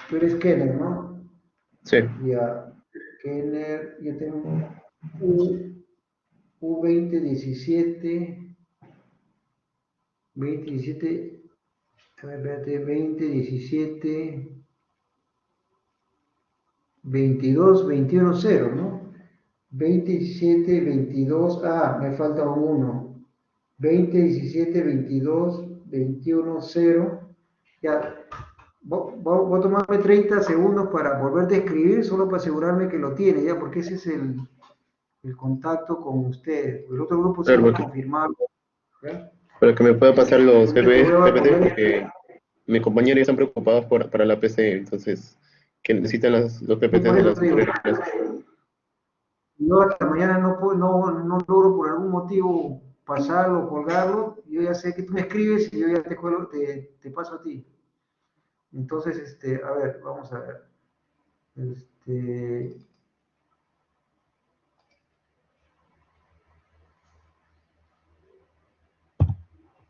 Tú eres Kenner, ¿no? Sí. Ya, Kenner, yo tengo U2017, 2017, a ver, espérate, 2017, 22, 21, 0, ¿no? 27, 22, me falta uno. 20, 17, 22, 21, 0. Ya, voy a tomarme 30 segundos para volverte a escribir, solo para asegurarme que lo tiene, ya, porque ese es el contacto con ustedes. El otro grupo sí Claro, va a porque- confirmarlo, ¿ya? Para que me pueda pasar los Ahorita te voy a PPT, poner- porque mis compañeros ya están preocupados para la PC, entonces que necesitan los PPT por de eso las te digo, anteriores clases. yo hasta mañana no logro por algún motivo pasarlo, colgarlo, yo ya sé que tú me escribes y yo ya te paso a ti. Entonces, a ver, vamos a ver.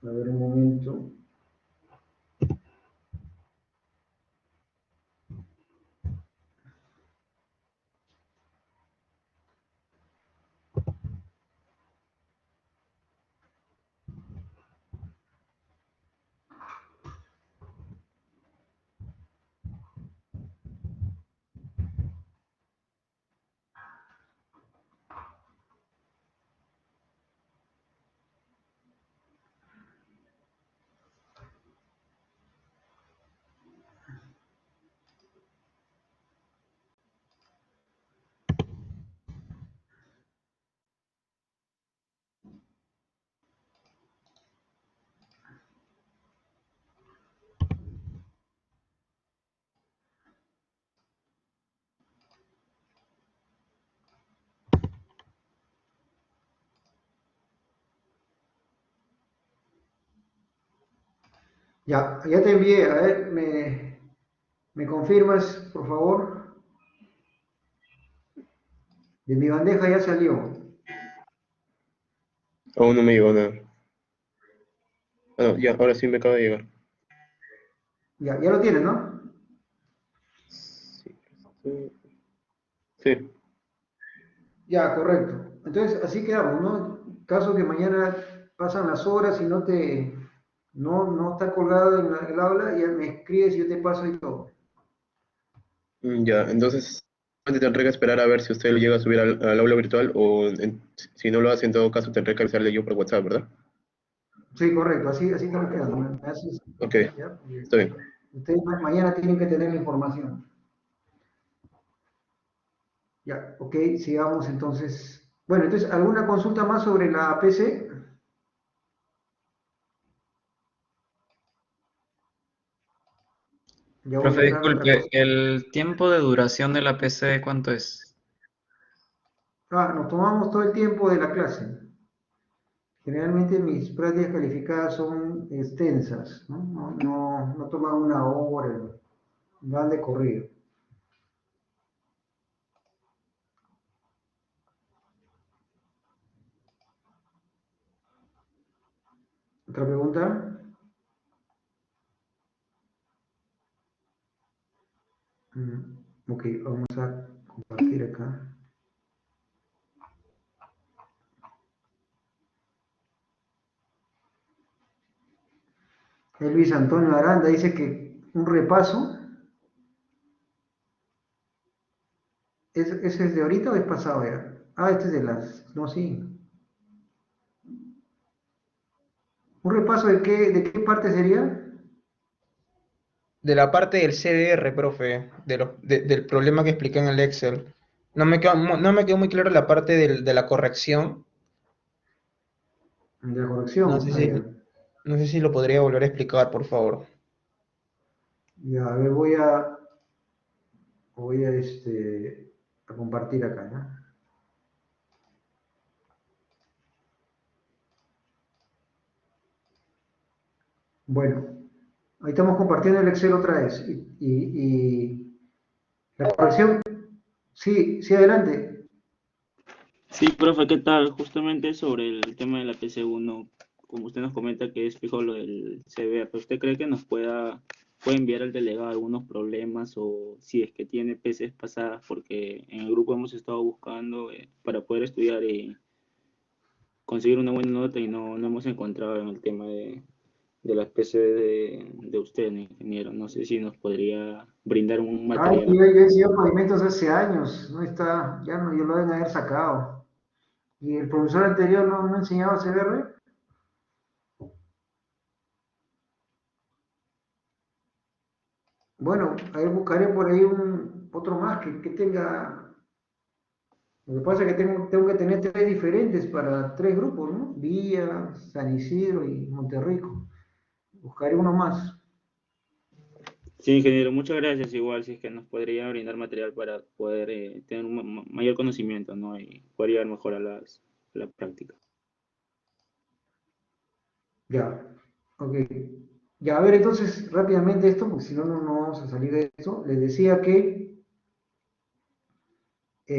A ver un momento. Ya te envié, a ver, ¿me confirmas, por favor? De mi bandeja ya salió. Aún no me llegó nada. Ah, no, ya, ahora sí me acaba de llegar. Ya lo tienes, ¿no? Sí. Ya, correcto. Entonces, así quedamos, ¿no? Caso que mañana pasan las horas y no está colgado en el aula, ya me escribes y yo te paso y todo. Ya, entonces tendré que esperar a ver si usted lo llega a subir al aula virtual o si no lo hace, en todo caso tendré que avisarle yo por WhatsApp, ¿verdad? Sí, correcto, así estamos quedando. ¿Me haces? Ok, ¿Ya? está bien. Ustedes mañana tienen que tener la información. Ya, ok, sigamos entonces. Bueno, entonces, ¿alguna consulta más sobre la PC? Ya voy a Profe, entrar a otra disculpe, cosa. ¿el tiempo de duración de la PC cuánto es? Nos tomamos todo el tiempo de la clase. Generalmente mis prácticas calificadas son extensas, ¿no? No toman una hora, van de corrido. ¿Otra pregunta? Ok, vamos a compartir acá. Luis Antonio Aranda dice que un repaso. ¿Ese es de ahorita o es pasado ya? Este es de las... No, sí. ¿Un repaso de qué parte sería? De la parte del CDR, profe, del problema que expliqué en el Excel. No me quedó muy claro la parte de la corrección. De la corrección. No sé si lo podría volver a explicar, por favor. Ya, a ver, voy a compartir acá, ¿no? Bueno, ahí estamos compartiendo el Excel otra vez. Y la corrección, sí, adelante. Sí, profe, ¿qué tal? Justamente sobre el tema de la PC1, como usted nos comenta que es fijo lo del CBR, ¿usted cree que nos puede enviar al delegado algunos problemas o si es que tiene PCs pasadas? Porque en el grupo hemos estado buscando para poder estudiar y conseguir una buena nota y no hemos encontrado en el tema de las PC de usted, ingeniero. No sé si nos podría brindar un material. Yo he sido pavimentos hace años, no está, ya no, yo lo deben haber sacado. ¿Y el profesor anterior no enseñaba CBR? Bueno, ahí buscaré por ahí otro más que tenga. Lo que pasa es que tengo que tener 3 diferentes para 3 grupos, ¿no? Villa, San Isidro y Monterrico. Buscaré uno más. Sí, ingeniero, muchas gracias. Igual, si es que nos podría brindar material para poder tener un mayor conocimiento, ¿no? Y poder llegar mejor a la práctica. Ya, ok. Ya, a ver, entonces, rápidamente esto, porque si no, no vamos a salir de esto. Les decía que,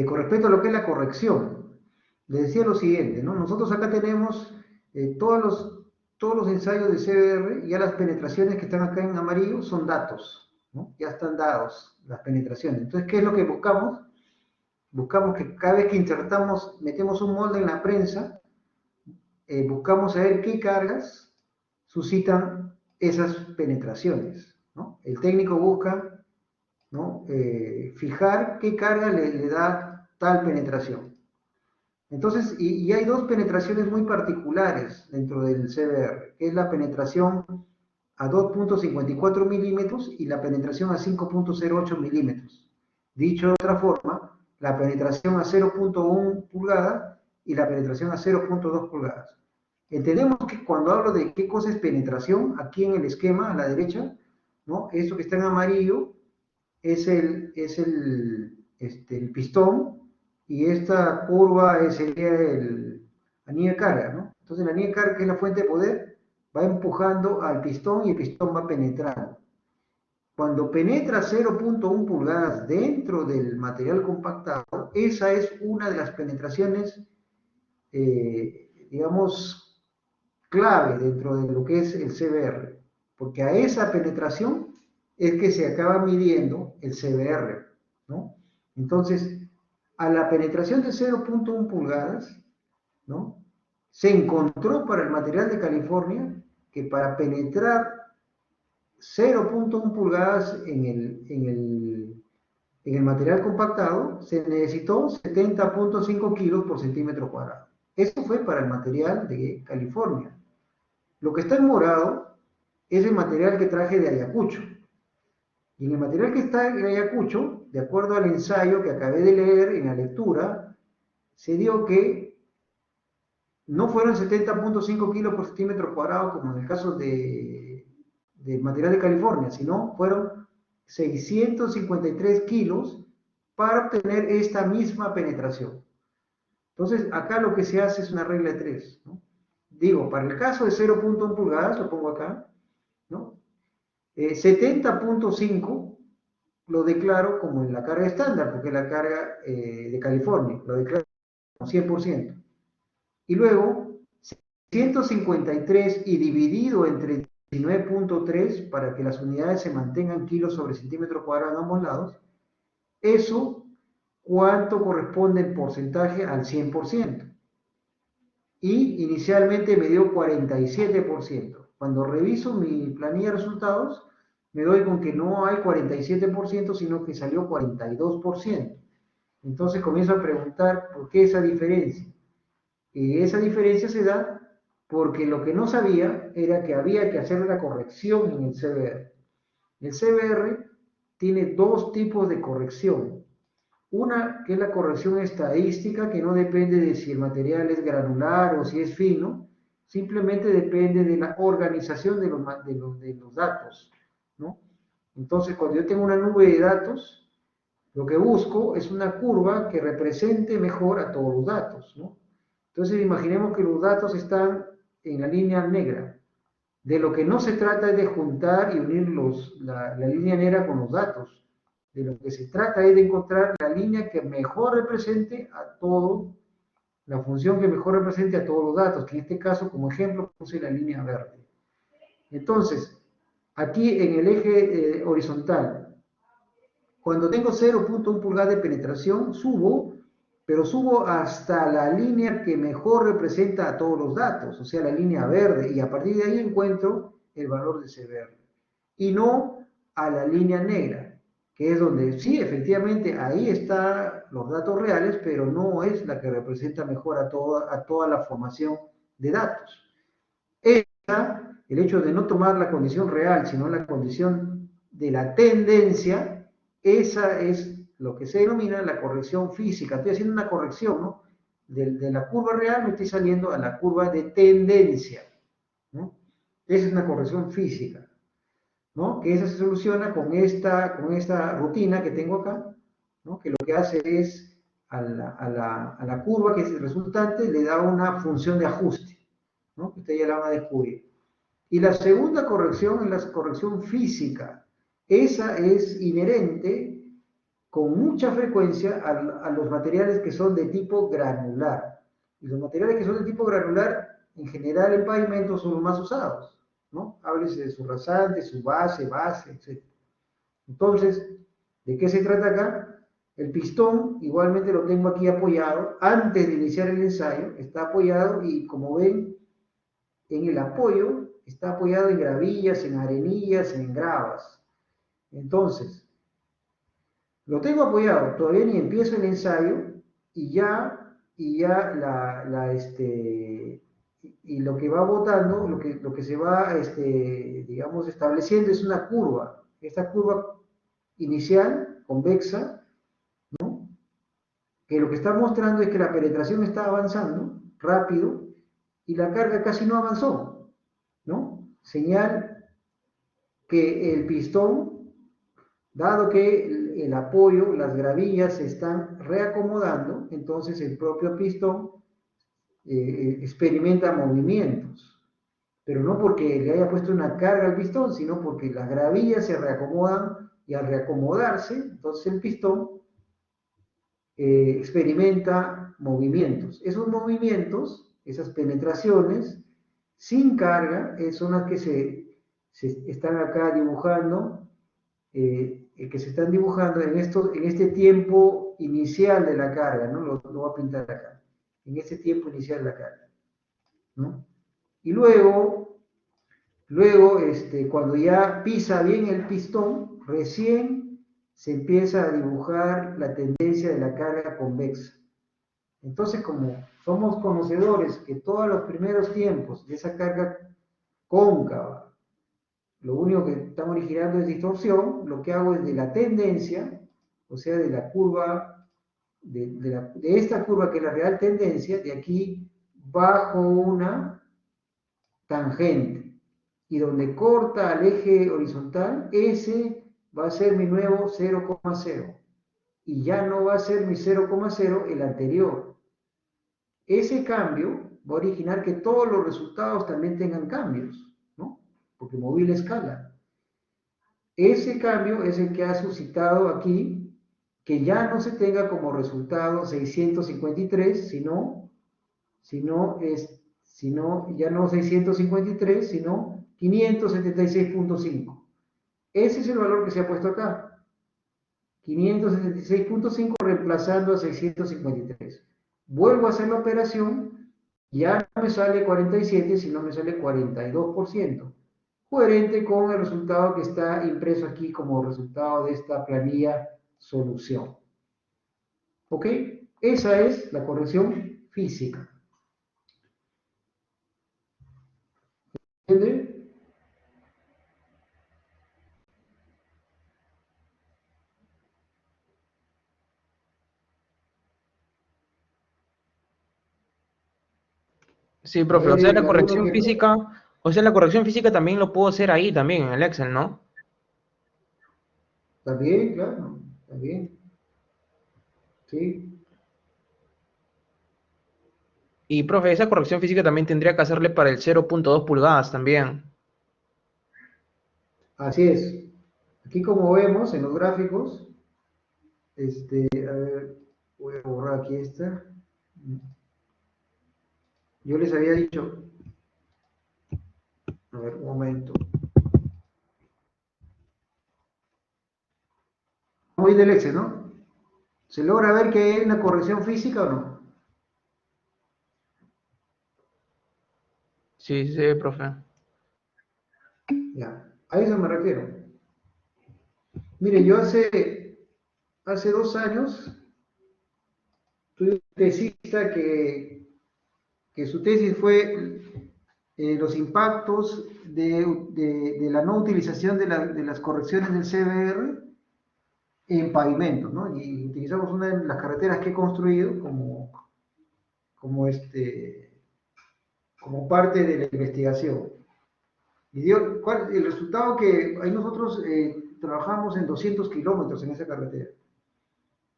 con respecto a lo que es la corrección, les decía lo siguiente, ¿no? Nosotros acá tenemos todos los ensayos de CBR, ya las penetraciones que están acá en amarillo son datos, ¿no? Ya están dados las penetraciones. Entonces, ¿qué es lo que buscamos? Buscamos que cada vez que insertamos, metemos un molde en la prensa, buscamos saber qué cargas suscitan esas penetraciones, ¿no? El técnico busca, ¿no? Fijar qué carga le da tal penetración. Entonces, y hay 2 penetraciones muy particulares dentro del CBR, que es la penetración a 2.54 milímetros y la penetración a 5.08 milímetros. Dicho de otra forma, la penetración a 0.1 pulgada y la penetración a 0.2 pulgadas. Entendemos que cuando hablo de qué cosa es penetración, aquí en el esquema a la derecha, ¿no? Eso que está en amarillo es el pistón y esta curva sería la línea de carga, ¿no? Entonces la línea de carga, que es la fuente de poder, va empujando al pistón y el pistón va penetrando. Cuando penetra 0.1 pulgadas dentro del material compactado, esa es una de las penetraciones, digamos, clave dentro de lo que es el CBR, porque a esa penetración es que se acaba midiendo el CBR, ¿no? Entonces, a la penetración de 0.1 pulgadas, ¿no? Se encontró para el material de California que para penetrar 0.1 pulgadas en el material compactado se necesitó 70.5 kilos por centímetro cuadrado. Eso fue para el material de California. Lo que está en morado es el material que traje de Ayacucho. Y en el material que está en Ayacucho, de acuerdo al ensayo que acabé de leer en la lectura, se dio que no fueron 70.5 kilos por centímetro cuadrado como en el caso del material de California, sino fueron 653 kilos para obtener esta misma penetración. Entonces, acá lo que se hace es una regla de 3, ¿no? Digo, para el caso de 0.1 pulgadas, lo pongo acá, ¿no? 70.5 lo declaro como en la carga estándar, porque es la carga de California, lo declaro como 100%. Y luego, 153 y dividido entre 19.3 para que las unidades se mantengan kilos sobre centímetro cuadrado en ambos lados, eso, ¿cuánto corresponde en porcentaje al 100%? Y inicialmente me dio 47%. Cuando reviso mi planilla de resultados, me doy con que no hay 47%, sino que salió 42%. Entonces comienzo a preguntar por qué esa diferencia. Y esa diferencia se da porque lo que no sabía era que había que hacer la corrección en el CBR. El CBR tiene dos tipos de corrección. Una que es la corrección estadística, que no depende de si el material es granular o si es fino, simplemente depende de la organización de los datos, ¿no? Entonces, cuando yo tengo una nube de datos, lo que busco es una curva que represente mejor a todos los datos, ¿no? Entonces, imaginemos que los datos están en la línea negra. De lo que no se trata es de juntar y unir la línea negra con los datos. De lo que se trata es de encontrar la línea que mejor represente a todo, la función que mejor represente a todos los datos, que en este caso, como ejemplo, puse la línea verde. Entonces, aquí en el eje horizontal, cuando tengo 0.1 pulgada de penetración, subo, pero subo hasta la línea que mejor representa a todos los datos, o sea, la línea verde, y a partir de ahí encuentro el valor de CBR. Y no a la línea negra, que es donde sí, efectivamente, ahí están los datos reales, pero no es la que representa mejor a toda la formación de datos. El hecho de no tomar la condición real, sino la condición de la tendencia, esa es lo que se denomina la corrección física. Estoy haciendo una corrección, ¿no? De la curva real me estoy saliendo a la curva de tendencia, ¿no? Esa es una corrección física, ¿no? Que esa se soluciona con esta rutina que tengo acá, ¿no? Que lo que hace es a la curva que es el resultante le da una función de ajuste, ¿no? Que ustedes ya la van a descubrir. Y la segunda corrección es la corrección física. Esa es inherente con mucha frecuencia a los materiales que son de tipo granular. Y los materiales que son de tipo granular, en general en pavimento, son los más usados, ¿no? Háblese de su rasante, su base, etc. Entonces, ¿de qué se trata acá? El pistón, igualmente lo tengo aquí apoyado. Antes de iniciar el ensayo, está apoyado y, como ven, en el apoyo, está apoyado en gravillas, en arenillas, en gravas. Entonces, lo tengo apoyado, todavía ni empiezo el ensayo y lo que va botando, lo que se va, digamos, estableciendo es una curva. Esta curva inicial, convexa, ¿no? Que lo que está mostrando es que la penetración está avanzando rápido y la carga casi no avanzó, ¿no? Señal que el pistón, dado que el apoyo, las gravillas se están reacomodando, entonces el propio pistón experimenta movimientos, pero no porque le haya puesto una carga al pistón, sino porque las gravillas se reacomodan y al reacomodarse, entonces el pistón experimenta movimientos. Esos movimientos, esas penetraciones sin carga, son las que se están acá dibujando, que se están dibujando en este tiempo inicial de la carga, ¿no? Lo voy a pintar acá, en este tiempo inicial de la carga, ¿no? Y luego, cuando ya pisa bien el pistón, recién se empieza a dibujar la tendencia de la carga convexa. Entonces, como somos conocedores que todos los primeros tiempos de esa carga cóncava, lo único que están originando es distorsión, lo que hago es de la tendencia, o sea, de la curva, de esta curva que es la real tendencia, de aquí bajo una tangente, y donde corta al eje horizontal, ese va a ser mi nuevo 0,0 y ya no va a ser mi 0,0 el anterior. Ese cambio va a originar que todos los resultados también tengan cambios, ¿no? Porque móvil escala. Ese cambio es el que ha suscitado aquí que ya no se tenga como resultado 653, sino ya no 653, sino 576.5. Ese es el valor que se ha puesto acá. 576.5 reemplazando a 653. Vuelvo a hacer la operación, ya no me sale 47, sino me sale 42%. Coherente con el resultado que está impreso aquí como resultado de esta planilla solución. ¿Ok? Esa es la corrección física. ¿Entiende? Sí, profe, o sea, la corrección física, también lo puedo hacer ahí también, en el Excel, ¿no? También, claro, también. Sí. Y, profe, esa corrección física también tendría que hacerle para el 0.2 pulgadas también. Así es. Aquí como vemos en los gráficos, a ver, voy a borrar aquí esta. Yo les había dicho, a ver, un momento. Voy del Excel, ¿no? ¿Se logra ver que hay una corrección física o no? Sí, sí, profe. Ya, a eso me refiero. Mire, yo hace 2 años tuve un tesista que su tesis fue los impactos de la no utilización de las correcciones del CBR en pavimentos, ¿no? Y utilizamos una de las carreteras que he construido como parte de la investigación. Y dio el resultado que ahí nosotros trabajamos en 200 kilómetros en esa carretera.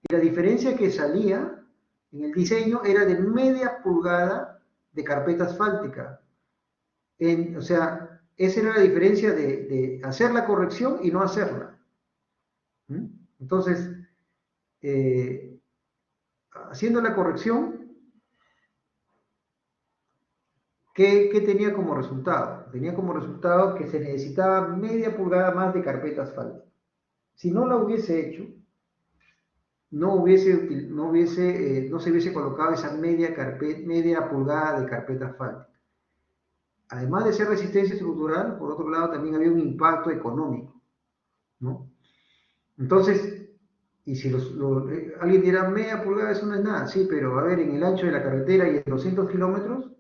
Y la diferencia que salía en el diseño era de media pulgada de carpeta asfáltica. O sea, esa era la diferencia de hacer la corrección y no hacerla. ¿Mm? Entonces, haciendo la corrección, ¿qué tenía como resultado? Tenía como resultado que se necesitaba media pulgada más de carpeta asfáltica. Si no la hubiese hecho, no se hubiese colocado esa media pulgada de carpeta asfáltica. Además de ser resistencia estructural, por otro lado también había un impacto económico, ¿no? Entonces, y si alguien dirá, media pulgada eso no es nada, sí, pero a ver, en el ancho de la carretera y en 200 kilómetros,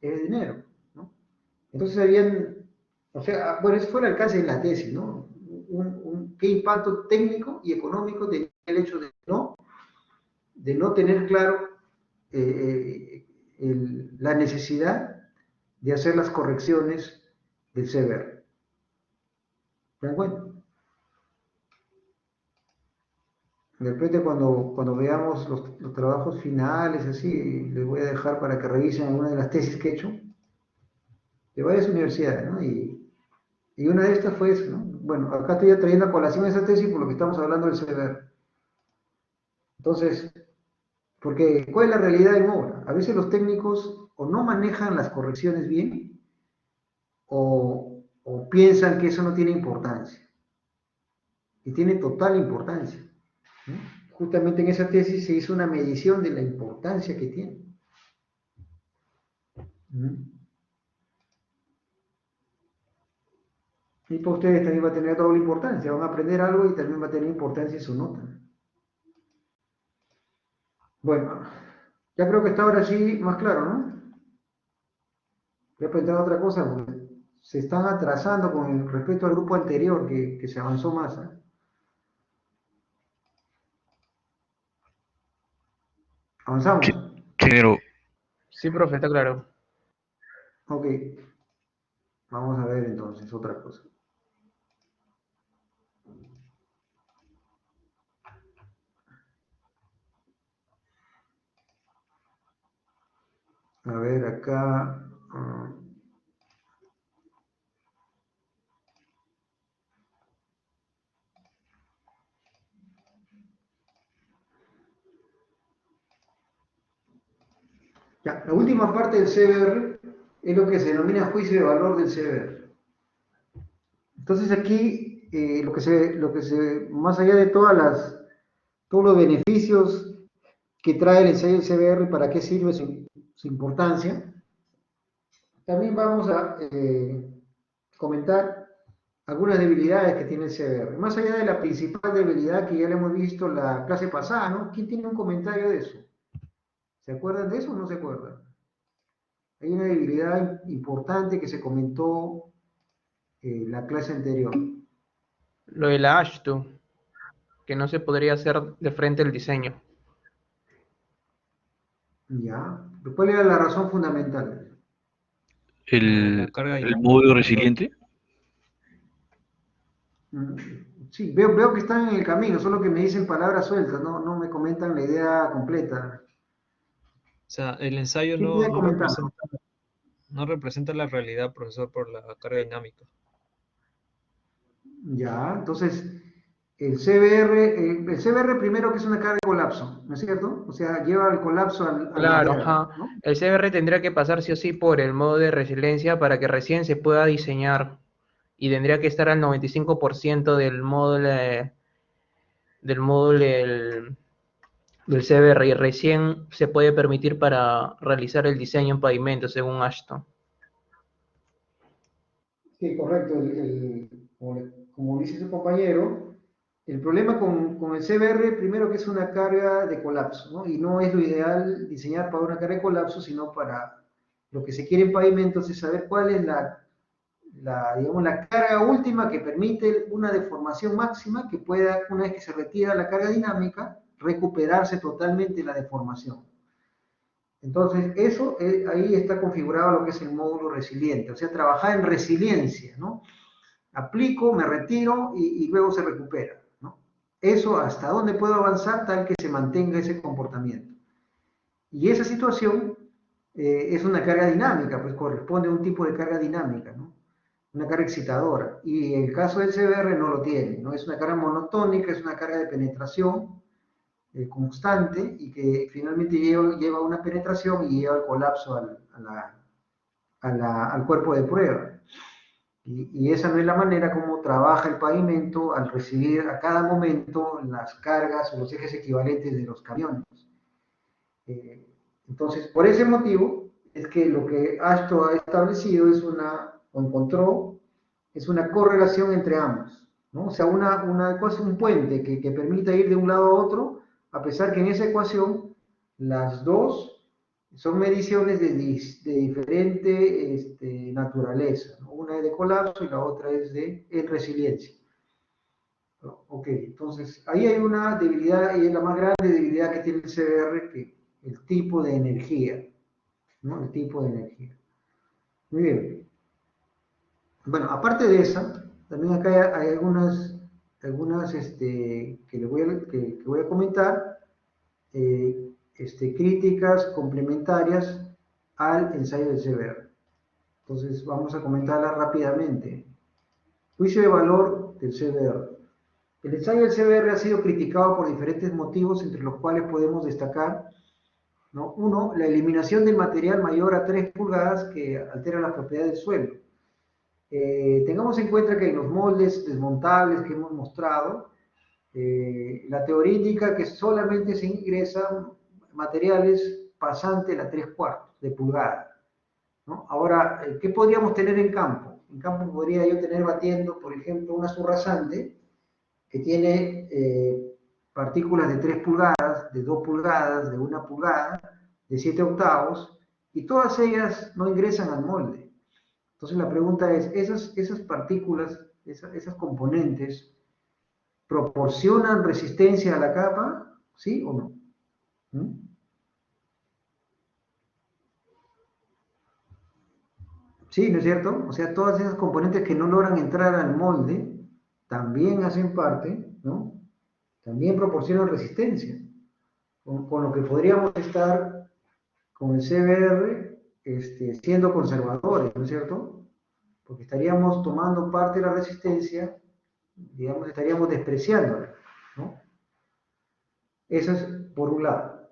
es dinero, ¿no? Entonces o sea, bueno, ese fue el alcance de la tesis, ¿no? ¿Qué impacto técnico y económico tenía el hecho de no tener claro la necesidad de hacer las correcciones del CBR? ¿Se dan cuenta? De repente cuando veamos los trabajos finales, así, les voy a dejar para que revisen alguna de las tesis que he hecho de varias universidades, ¿no? Y una de estas fue eso, ¿no? Bueno, acá estoy trayendo a colación esa tesis por lo que estamos hablando del CBR. Entonces, porque ¿cuál es la realidad en obra? A veces los técnicos o no manejan las correcciones bien o piensan que eso no tiene importancia. Y tiene total importancia, ¿no? Justamente en esa tesis se hizo una medición de la importancia que tiene. Y para ustedes también va a tener doble importancia, van a aprender algo y también va a tener importancia su nota. Bueno, ya creo que está ahora sí más claro, ¿no? Voy a preguntar otra cosa, porque se están atrasando con respecto al grupo anterior que se avanzó más, ¿eh? ¿Avanzamos? Pero Sí, profe, está claro. Ok. Vamos a ver entonces otra cosa. A ver, acá. Ya, la última parte del CBR es lo que se denomina juicio de valor del CBR. Entonces aquí, más allá de todos los beneficios que trae el ensayo del CBR, para qué sirve su importancia, también vamos a comentar algunas debilidades que tiene el CBR. Más allá de la principal debilidad que ya le hemos visto en la clase pasada, ¿no? ¿Quién tiene un comentario de eso? ¿Se acuerdan de eso o no se acuerdan? Hay una debilidad importante que se comentó en la clase anterior. Lo de la Ashtu, que no se podría hacer de frente el diseño. Ya. ¿Cuál era la razón fundamental? El módulo resiliente. Sí, veo que están en el camino, solo que me dicen palabras sueltas, no me comentan la idea completa. O sea, el ensayo ¿Quién puede comentar? no representa la realidad, profesor, por la carga dinámica. Ya, entonces, el CBR primero que es una carga de colapso, ¿no es cierto? O sea, lleva el colapso al Claro, material, ajá. ¿no? El CBR tendría que pasar sí o sí por el modo de resiliencia para que recién se pueda diseñar. Y tendría que estar al 95% del módulo del CBR, y recién se puede permitir para realizar el diseño en pavimento, según Ashton. Sí, correcto. Como dice su compañero, el problema con el CBR, primero que es una carga de colapso, ¿no? Y no es lo ideal diseñar para una carga de colapso, sino para lo que se quiere en pavimentos, es saber cuál es digamos, la carga última que permite una deformación máxima que pueda, una vez que se retira la carga dinámica, recuperarse totalmente la deformación. Entonces, eso ahí está configurado lo que es el módulo resiliente, o sea, trabajar en resiliencia, ¿no? Aplico, me retiro y luego se recupera, ¿no? Eso hasta dónde puedo avanzar tal que se mantenga ese comportamiento. Y esa situación es una carga dinámica, pues corresponde a un tipo de carga dinámica, ¿no? Una carga excitadora. Y el caso del CBR no lo tiene, ¿no? Es una carga monotónica, es una carga de penetración constante y que finalmente lleva una penetración y lleva al colapso al cuerpo de prueba. Y esa no es la manera como trabaja el pavimento al recibir a cada momento las cargas o los ejes equivalentes de los camiones. Entonces, por ese motivo, es que lo que Ashton ha establecido encontró una correlación entre ambos, ¿no? O sea, un puente que permita ir de un lado a otro, a pesar que en esa ecuación las dos son mediciones de diferente naturaleza, ¿no? Una es de colapso y la otra es de resiliencia. Ok, entonces ahí hay una debilidad, y es la más grande debilidad que tiene el CBR, que el tipo de energía, ¿no? El tipo de energía. Muy bien. Bueno, aparte de esa, también acá hay algunas que voy a comentar, críticas complementarias al ensayo del CBR. Entonces vamos a comentarlas rápidamente. Juicio de valor del CBR. El ensayo del CBR ha sido criticado por diferentes motivos, entre los cuales podemos destacar, ¿no? Uno, la eliminación del material mayor a 3 pulgadas que altera las propiedades del suelo. Tengamos en cuenta que en los moldes desmontables que hemos mostrado, la teoría indica que solamente se ingresan materiales pasantes a 3/4 de pulgada, ¿no? Ahora, ¿qué podríamos tener en campo? En campo podría yo tener batiendo, por ejemplo, una surrasante que tiene partículas de 3 pulgadas, de 2 pulgadas, de 1 pulgada, de 7/8, y todas ellas no ingresan al molde. Entonces la pregunta es, ¿esas partículas, esas componentes, proporcionan resistencia a la capa? ¿Sí o no? Sí, ¿no es cierto? O sea, todas esas componentes que no logran entrar al molde también hacen parte, ¿no? También proporcionan resistencia. Con lo que podríamos estar con el CBR siendo conservadores, ¿no es cierto? Porque estaríamos tomando parte de la resistencia, digamos, estaríamos despreciándola, ¿no? Eso es por un lado.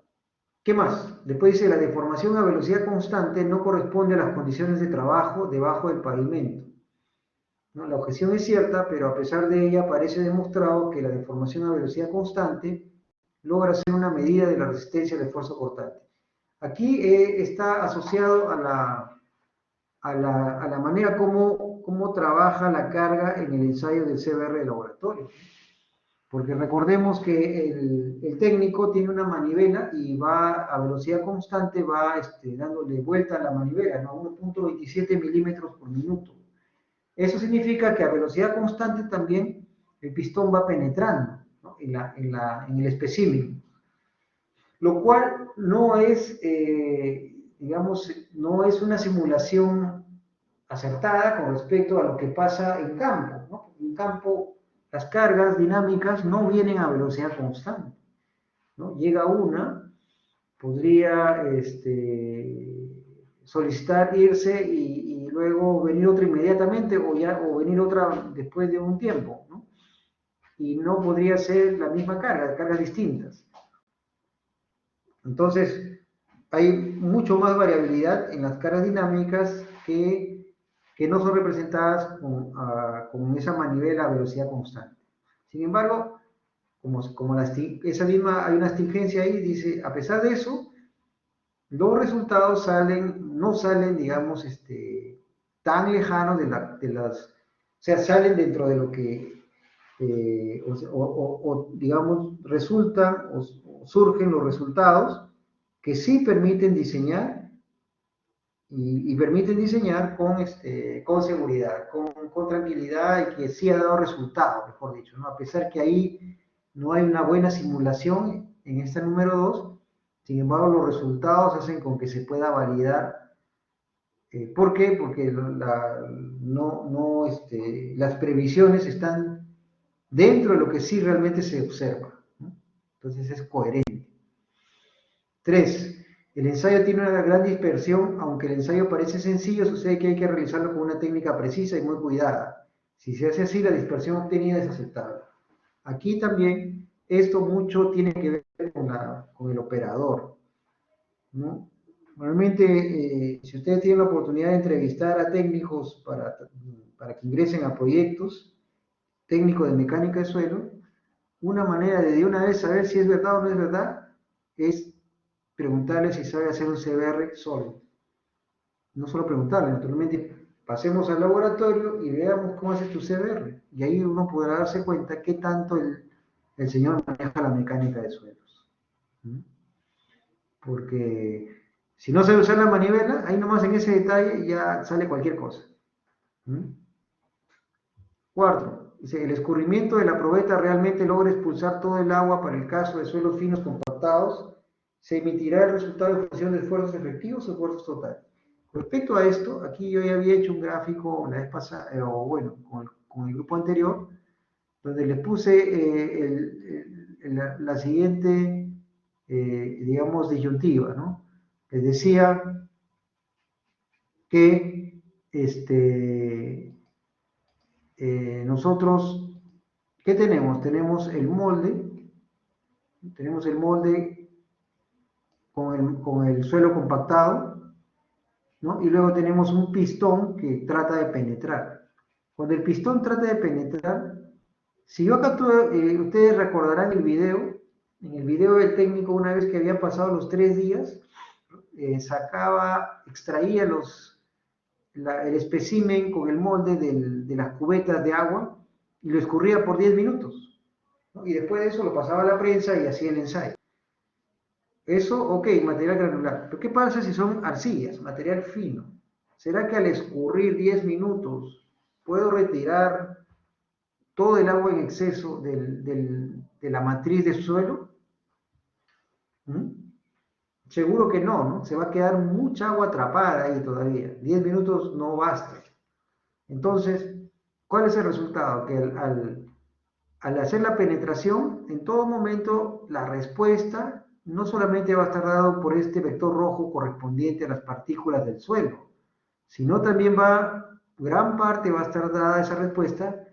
¿Qué más? Después dice, la deformación a velocidad constante no corresponde a las condiciones de trabajo debajo del pavimento, ¿no? La objeción es cierta, pero a pesar de ella parece demostrado que la deformación a velocidad constante logra ser una medida de la resistencia al esfuerzo cortante. Aquí está asociado a la manera como trabaja la carga en el ensayo del CBR de laboratorio. Porque recordemos que el técnico tiene una manivela y va a velocidad constante, va dándole vuelta a la manivela, ¿no? 1.27 milímetros por minuto. Eso significa que a velocidad constante también el pistón va penetrando, ¿no? en el espécimen. Lo cual no es, digamos, no es una simulación acertada con respecto a lo que pasa en campo, ¿no? En campo, las cargas dinámicas no vienen a velocidad constante, ¿no? Llega una, podría solicitar irse y luego venir otra inmediatamente o venir otra después de un tiempo, ¿no? Y no podría ser la misma carga, cargas distintas. Entonces, hay mucho más variabilidad en las cargas dinámicas que no son representadas con esa manivela a velocidad constante. Sin embargo, esa misma, hay una astringencia ahí, dice, a pesar de eso, los resultados no salen, digamos, tan lejanos de las, o sea, salen dentro de lo que, digamos, resultan o surgen los resultados que sí permiten diseñar y permiten diseñar con seguridad, con tranquilidad y que sí ha dado resultados, mejor dicho, ¿no? A pesar que ahí no hay una buena simulación en esta número 2, sin embargo los resultados hacen con que se pueda validar. ¿Por qué? Porque las previsiones están dentro de lo que sí realmente se observa, ¿no? Entonces es coherente. 3. El ensayo tiene una gran dispersión, aunque el ensayo parece sencillo, sucede que hay que realizarlo con una técnica precisa y muy cuidada. Si se hace así, la dispersión obtenida es aceptable. Aquí también, esto mucho tiene que ver con el operador, ¿no? Normalmente, si ustedes tienen la oportunidad de entrevistar a técnicos para que ingresen a proyectos, técnicos de mecánica de suelo, una manera de una vez saber si es verdad o no es verdad, es preguntarle si sabe hacer un CBR sólido. No solo preguntarle, naturalmente pasemos al laboratorio y veamos cómo hace tu CBR. Y ahí uno podrá darse cuenta qué tanto el señor maneja la mecánica de suelos. Porque si no sabe usar la manivela, ahí nomás en ese detalle ya sale cualquier cosa. 4. Dice, el escurrimiento de la probeta realmente logra expulsar todo el agua para el caso de suelos finos compactados. Se emitirá el resultado en función de esfuerzos efectivos o esfuerzos totales. Respecto a esto, aquí yo ya había hecho un gráfico la vez pasada, con el grupo anterior, donde les puse la siguiente, digamos, disyuntiva, ¿no? Les decía que nosotros, ¿qué tenemos? Tenemos el molde con el suelo compactado, ¿no? Y luego tenemos un pistón que trata de penetrar. Cuando el pistón trata de penetrar, si yo acá ustedes recordarán el video, en el video del técnico, una vez que habían pasado los 3 días, extraía el espécimen con el molde de las cubetas de agua y lo escurría por 10 minutos, ¿no? Y después de eso lo pasaba a la prensa y hacía el ensayo. Eso, ok, material granular. Pero ¿qué pasa si son arcillas, material fino? ¿Será que al escurrir 10 minutos puedo retirar todo el agua en exceso de la matriz del suelo? Seguro que no, ¿no? Se va a quedar mucha agua atrapada ahí todavía. 10 minutos no basta. Entonces, ¿cuál es el resultado? Que al hacer la penetración, en todo momento la respuesta no solamente va a estar dado por este vector rojo correspondiente a las partículas del suelo, sino también gran parte va a estar dada esa respuesta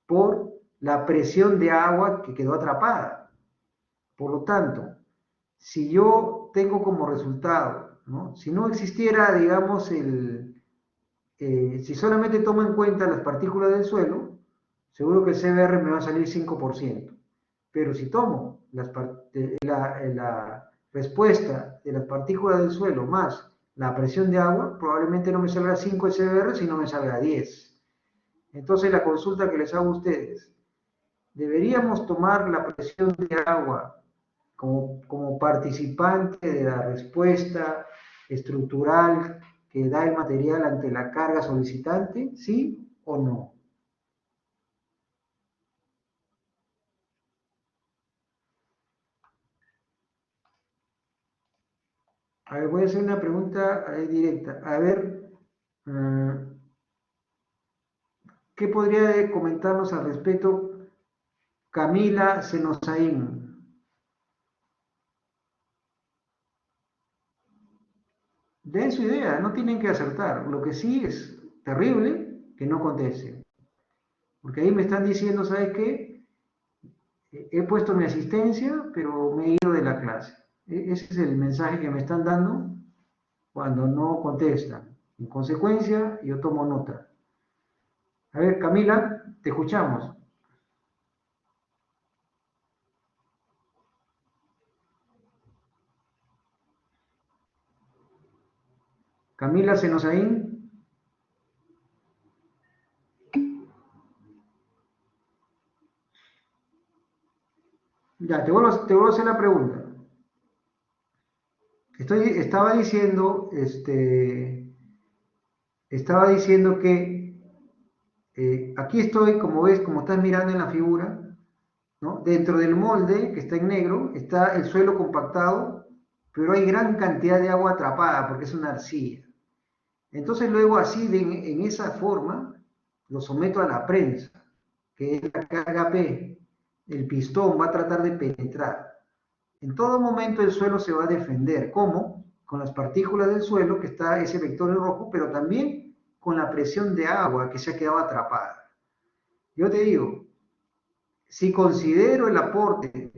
por la presión de agua que quedó atrapada. Por lo tanto, si yo tengo como resultado, ¿no? Si no existiera, digamos, si solamente tomo en cuenta las partículas del suelo, seguro que el CBR me va a salir 5%. Pero si tomo la respuesta de las partículas del suelo más la presión de agua, probablemente no me salga 5 el CBR, sino me salga 10. Entonces la consulta que les hago a ustedes, ¿deberíamos tomar la presión de agua como participante de la respuesta estructural que da el material ante la carga solicitante? ¿Sí o no? A ver, voy a hacer una pregunta directa. A ver, ¿qué podría comentarnos al respecto Camila Senosaín? Den su idea, no tienen que acertar. Lo que sí es terrible que no contesten. Porque ahí me están diciendo, ¿sabes qué? He puesto mi asistencia, pero me he ido de la clase. Ese es el mensaje que me están dando cuando no contestan. En consecuencia, yo tomo nota. A ver, Camila, te escuchamos. Camila Senosaín. Ya, te vuelvo a hacer la pregunta. Estaba diciendo que aquí estoy, como ves, como estás mirando en la figura, ¿no? Dentro del molde, que está en negro, está el suelo compactado, pero hay gran cantidad de agua atrapada, porque es una arcilla. Entonces luego así, en esa forma, lo someto a la prensa, que es la carga P. El pistón va a tratar de penetrar. En todo momento el suelo se va a defender. ¿Cómo? Con las partículas del suelo, que está ese vector en rojo, pero también con la presión de agua que se ha quedado atrapada. Yo te digo, si considero el aporte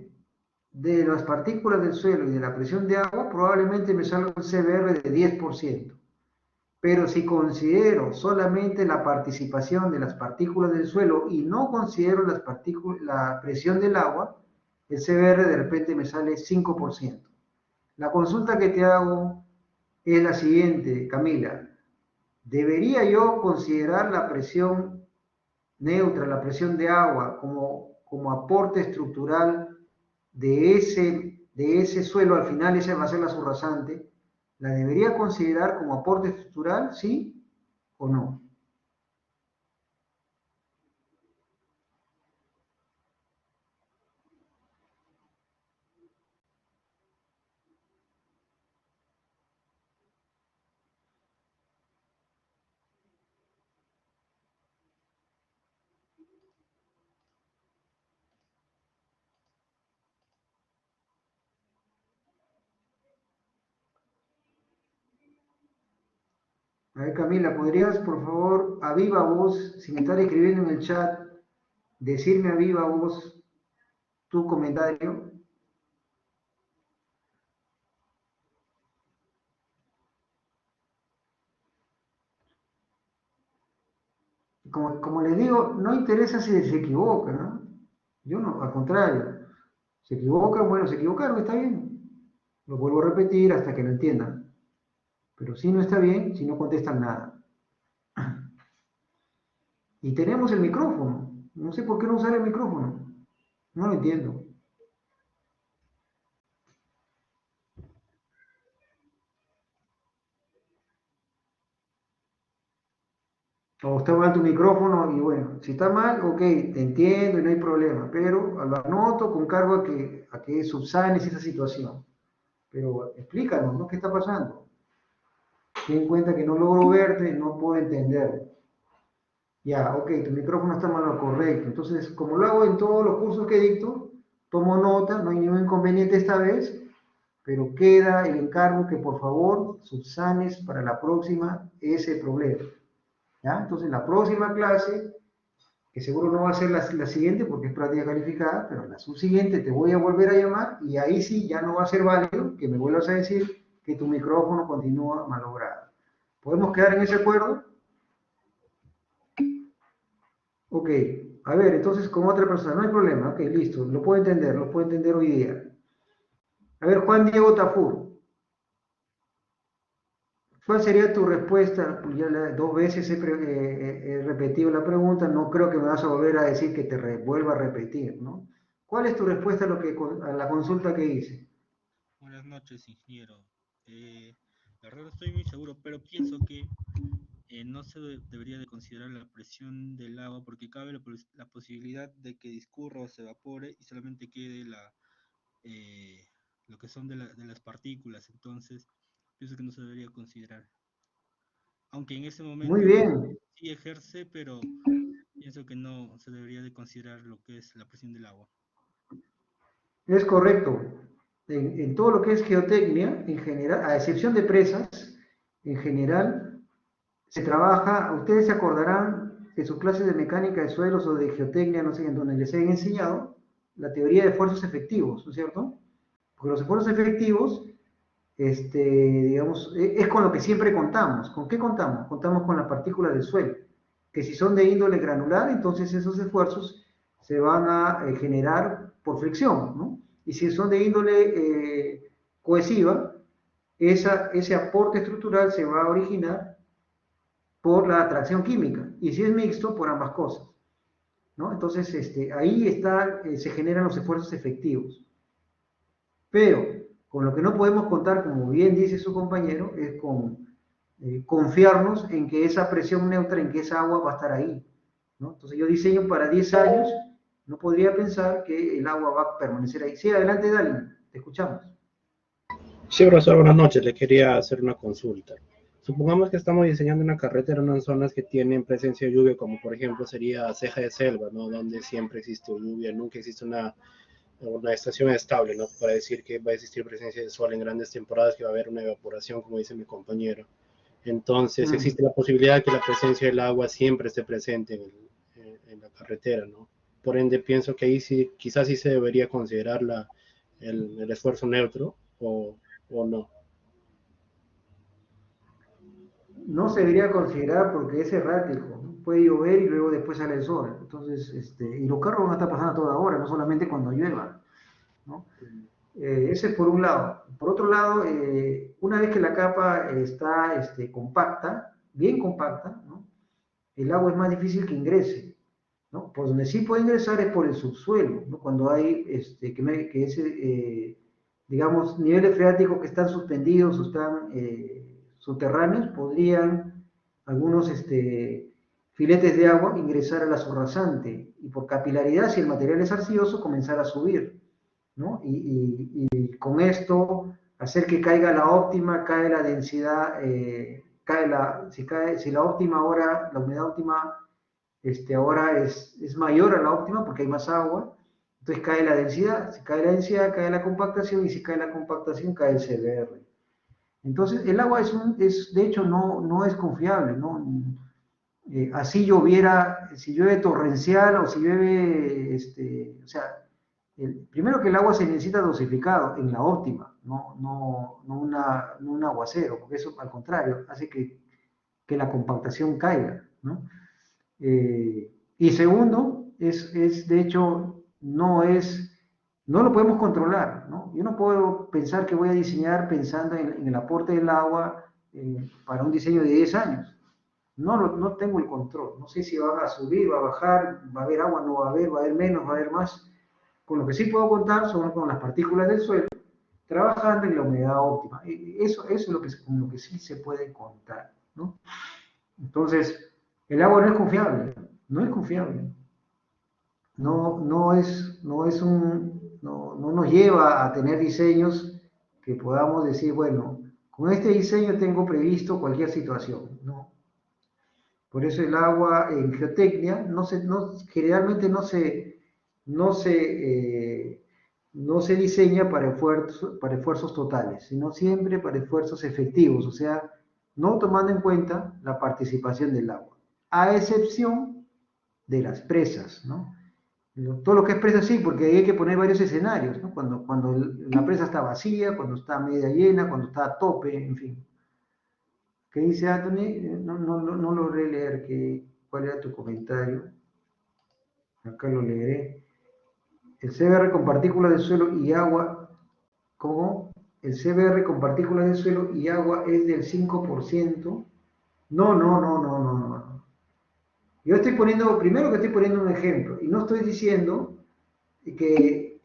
de las partículas del suelo y de la presión de agua, probablemente me salga un CBR de 10%. Pero si considero solamente la participación de las partículas del suelo y no considero la presión del agua, el CBR de repente me sale 5%. La consulta que te hago es la siguiente, Camila. ¿Debería yo considerar la presión neutra, la presión de agua, como aporte estructural de ese suelo? Al final esa va a ser la subrasante. ¿La debería considerar como aporte estructural, sí o no? A ver, Camila, ¿podrías, por favor, a viva voz, sin estar escribiendo en el chat, decirme a viva voz tu comentario? Como les digo, no interesa si se equivoca, ¿no? Yo no, al contrario. Se equivocan, bueno, se equivocaron, está bien. Lo vuelvo a repetir hasta que lo entiendan. Pero si no está bien, si no contestan nada. Y tenemos el micrófono. No sé por qué no usar el micrófono. No lo entiendo. O está mal tu micrófono y bueno, si está mal, ok, te entiendo y no hay problema, pero lo anoto con cargo a que subsanes esa situación. Pero explícanos, ¿no? ¿Qué está pasando? Ten en cuenta que no logro verte, no puedo entender. Ya, ok, tu micrófono está mal, correcto. Entonces, como lo hago en todos los cursos que dicto, tomo nota, no hay ningún inconveniente esta vez, pero queda el encargo que por favor subsanes para la próxima ese problema. ¿Ya? Entonces la próxima clase, que seguro no va a ser la siguiente porque es práctica calificada, pero la subsiguiente te voy a volver a llamar y ahí sí ya no va a ser válido que me vuelvas a decir que tu micrófono continúa malogrado. ¿Podemos quedar en ese acuerdo? Ok, a ver, entonces con otra persona, no hay problema, ok, listo, lo puedo entender hoy día. A ver, Juan Diego Tafur, ¿cuál sería tu respuesta? Pues ya 2 veces he repetido la pregunta, no creo que me vas a volver a decir que te vuelva a repetir, ¿no? ¿Cuál es tu respuesta a la consulta que hice? Buenas noches, ingeniero. La verdad no estoy muy seguro, pero pienso que no se debería de considerar la presión del agua porque cabe la posibilidad de que discurra o se evapore y solamente quede lo que son de las partículas. Entonces, pienso que no se debería considerar. Aunque en ese momento Muy bien. sí ejerce, pero pienso que no se debería de considerar lo que es la presión del agua. Es correcto. En todo lo que es geotecnia, en general, a excepción de presas, en general, se trabaja, ustedes se acordarán de sus clases de mecánica de suelos o de geotecnia, no sé, en donde les he enseñado la teoría de esfuerzos efectivos, ¿no es cierto? Porque los esfuerzos efectivos, digamos, es con lo que siempre contamos. ¿Con qué contamos? Contamos con las partículas del suelo, que si son de índole granular, entonces esos esfuerzos se van a generar por fricción, ¿no? Y si son de índole cohesiva, ese aporte estructural se va a originar por la atracción química, y si es mixto, por ambas cosas, ¿no? Entonces, ahí se generan los esfuerzos efectivos. Pero, con lo que no podemos contar, como bien dice su compañero, es con confiarnos en que esa presión neutra, en que esa agua va a estar ahí, ¿no? Entonces, yo diseño para 10 años, no podría pensar que el agua va a permanecer ahí. Sí, adelante, Dalin, te escuchamos. Sí, profesor, buenas noches. Le quería hacer una consulta. Supongamos que estamos diseñando una carretera en unas zonas que tienen presencia de lluvia, como por ejemplo sería ceja de selva, ¿no? Donde siempre existe lluvia, nunca existe una estación estable, ¿no? Para decir que va a existir presencia de sol en grandes temporadas, que va a haber una evaporación, como dice mi compañero. Entonces, existe la posibilidad de que la presencia del agua siempre esté presente en la carretera, ¿no? Por ende, pienso que ahí sí, quizás sí se debería considerar el esfuerzo neutro o no. No se debería considerar porque es errático, ¿no? Puede llover y luego después sale el sol. Entonces, y los carros van a estar pasando a toda hora, no solamente cuando llueva, ¿no? Ese es por un lado. Por otro lado, una vez que la capa está compacta, bien compacta, ¿no? El agua es más difícil que ingrese, ¿no? Por donde sí puede ingresar es por el subsuelo, ¿no? Cuando hay digamos, niveles freáticos que están suspendidos o están subterráneos, podrían algunos filetes de agua ingresar a la subrasante y por capilaridad, si el material es arcilloso, comenzar a subir, ¿no? Y con esto hacer que caiga la óptima, cae la densidad, si la óptima ahora, la humedad óptima ahora es mayor a la óptima porque hay más agua, entonces cae la densidad, si cae la densidad cae la compactación y si cae la compactación cae el CBR. Entonces el agua de hecho no es confiable, ¿no? Así lloviera, si llueve torrencial o si llueve, o sea, primero que el agua se necesita dosificado en la óptima, no un aguacero, porque eso al contrario hace que la compactación caiga, ¿no? Y segundo, de hecho, no lo podemos controlar, ¿no? Yo no puedo pensar que voy a diseñar pensando en el aporte del agua para un diseño de 10 años. No tengo el control, no sé si va a subir, va a bajar, va a haber agua, no va a haber menos, va a haber más. Con lo que sí puedo contar son con las partículas del suelo, trabajando en la humedad óptima. Eso es con lo que sí se puede contar, ¿no? Entonces, el agua no es confiable, no es confiable. No nos lleva a tener diseños que podamos decir, bueno, con este diseño tengo previsto cualquier situación, ¿no? Por eso el agua en geotecnia generalmente no no se diseña para esfuerzos totales, sino siempre para esfuerzos efectivos, o sea, no tomando en cuenta la participación del agua, a excepción de las presas, ¿no? Todo lo que es presa sí, porque ahí hay que poner varios escenarios, ¿no? Cuando la presa está vacía, cuando está media llena, cuando está a tope, en fin. ¿Qué dice Anthony? No logré leer cuál era tu comentario. Acá lo leeré. El CBR con partículas de suelo y agua, ¿cómo? El CBR con partículas de suelo y agua es del 5%. No. Yo estoy poniendo, primero que estoy poniendo un ejemplo, y no estoy diciendo que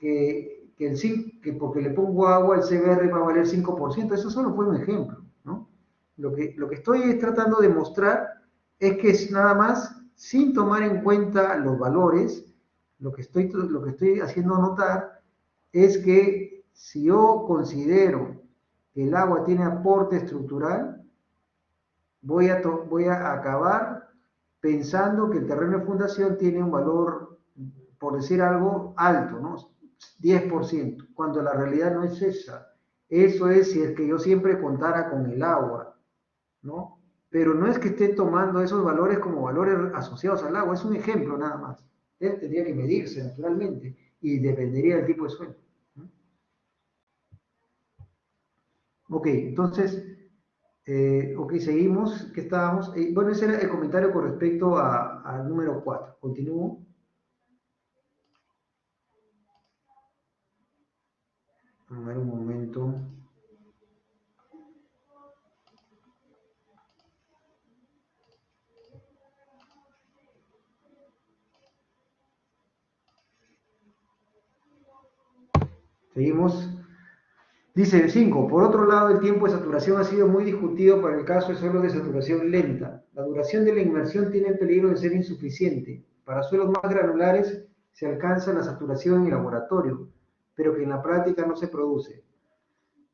porque le pongo agua el CBR va a valer 5%, eso solo fue un ejemplo, ¿no? Lo que estoy tratando de mostrar es que es nada más, sin tomar en cuenta los valores, lo que estoy haciendo notar es que si yo considero que el agua tiene aporte estructural, voy a acabar pensando que el terreno de fundación tiene un valor, por decir algo, alto, ¿no? 10%, cuando la realidad no es esa. Eso es si es que yo siempre contara con el agua, ¿no? Pero no es que esté tomando esos valores como valores asociados al agua, es un ejemplo nada más. Tendría que medirse naturalmente y dependería del tipo de suelo, ¿no? Ok, entonces, ok, seguimos, ¿qué estábamos? Bueno, ese era el comentario con respecto al número 4. Continúo. A ver un momento. Seguimos. Dice 5. Por otro lado, el tiempo de saturación ha sido muy discutido para el caso de suelos de saturación lenta. La duración de la inmersión tiene el peligro de ser insuficiente. Para suelos más granulares se alcanza la saturación en el laboratorio, pero que en la práctica no se produce.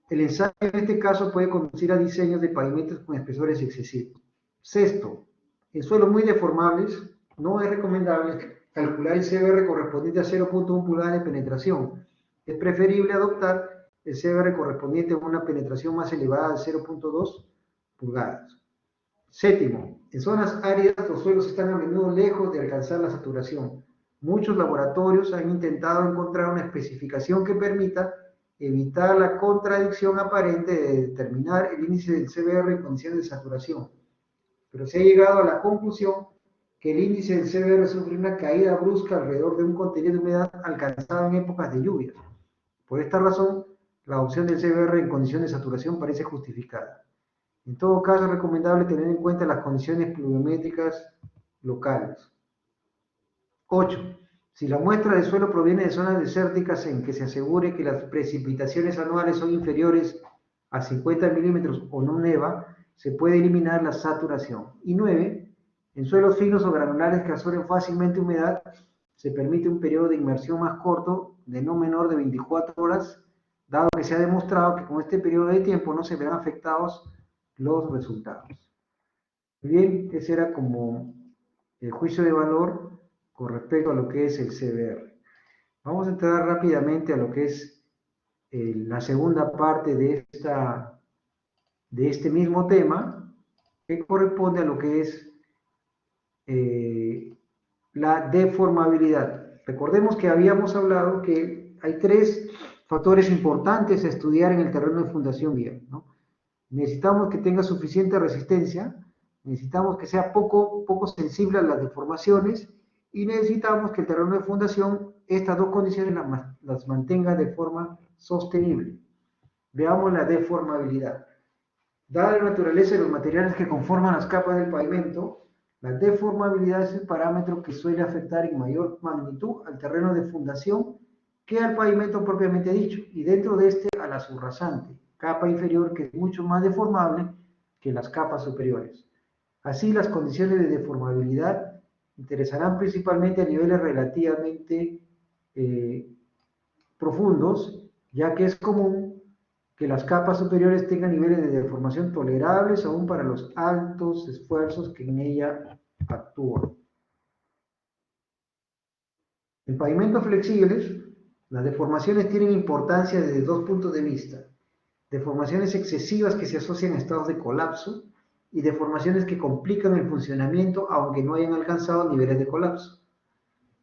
El ensayo en este caso puede conducir a diseños de pavimentos con espesores excesivos. Sexto, en suelos muy deformables no es recomendable calcular el CBR correspondiente a 0.1 pulgadas de penetración. Es preferible adoptar el CBR correspondiente a una penetración más elevada de 0.2 pulgadas. Séptimo, en zonas áridas los suelos están a menudo lejos de alcanzar la saturación. Muchos laboratorios han intentado encontrar una especificación que permita evitar la contradicción aparente de determinar el índice del CBR en condiciones de saturación. Pero se ha llegado a la conclusión que el índice del CBR sufre una caída brusca alrededor de un contenido de humedad alcanzado en épocas de lluvias. Por esta razón, la opción del CBR en condiciones de saturación parece justificada. En todo caso, es recomendable tener en cuenta las condiciones pluviométricas locales. 8. Si la muestra de suelo proviene de zonas desérticas en que se asegure que las precipitaciones anuales son inferiores a 50 milímetros o no neva, se puede eliminar la saturación. Y 9. En suelos finos o granulares que absorben fácilmente humedad, se permite un periodo de inmersión más corto, de no menor de 24 horas, dado que se ha demostrado que con este periodo de tiempo no se verán afectados los resultados. Muy bien, ese era como el juicio de valor con respecto a lo que es el CBR. Vamos a entrar rápidamente a lo que es la segunda parte de este mismo tema, que corresponde a lo que es la deformabilidad. Recordemos que habíamos hablado que hay 3 factores importantes a estudiar en el terreno de fundación vial, ¿no? Necesitamos que tenga suficiente resistencia, necesitamos que sea poco sensible a las deformaciones y necesitamos que el terreno de fundación, estas 2 condiciones las mantenga de forma sostenible. Veamos la deformabilidad. Dada la naturaleza de los materiales que conforman las capas del pavimento, la deformabilidad es el parámetro que suele afectar en mayor magnitud al terreno de fundación que al pavimento propiamente dicho, y dentro de este a la subrasante, capa inferior que es mucho más deformable que las capas superiores. Así, las condiciones de deformabilidad interesarán principalmente a niveles relativamente profundos, ya que es común que las capas superiores tengan niveles de deformación tolerables aún para los altos esfuerzos que en ella actúan. En pavimentos flexibles, Las deformaciones tienen importancia desde dos puntos de vista. Deformaciones excesivas que se asocian a estados de colapso y deformaciones que complican el funcionamiento aunque no hayan alcanzado niveles de colapso.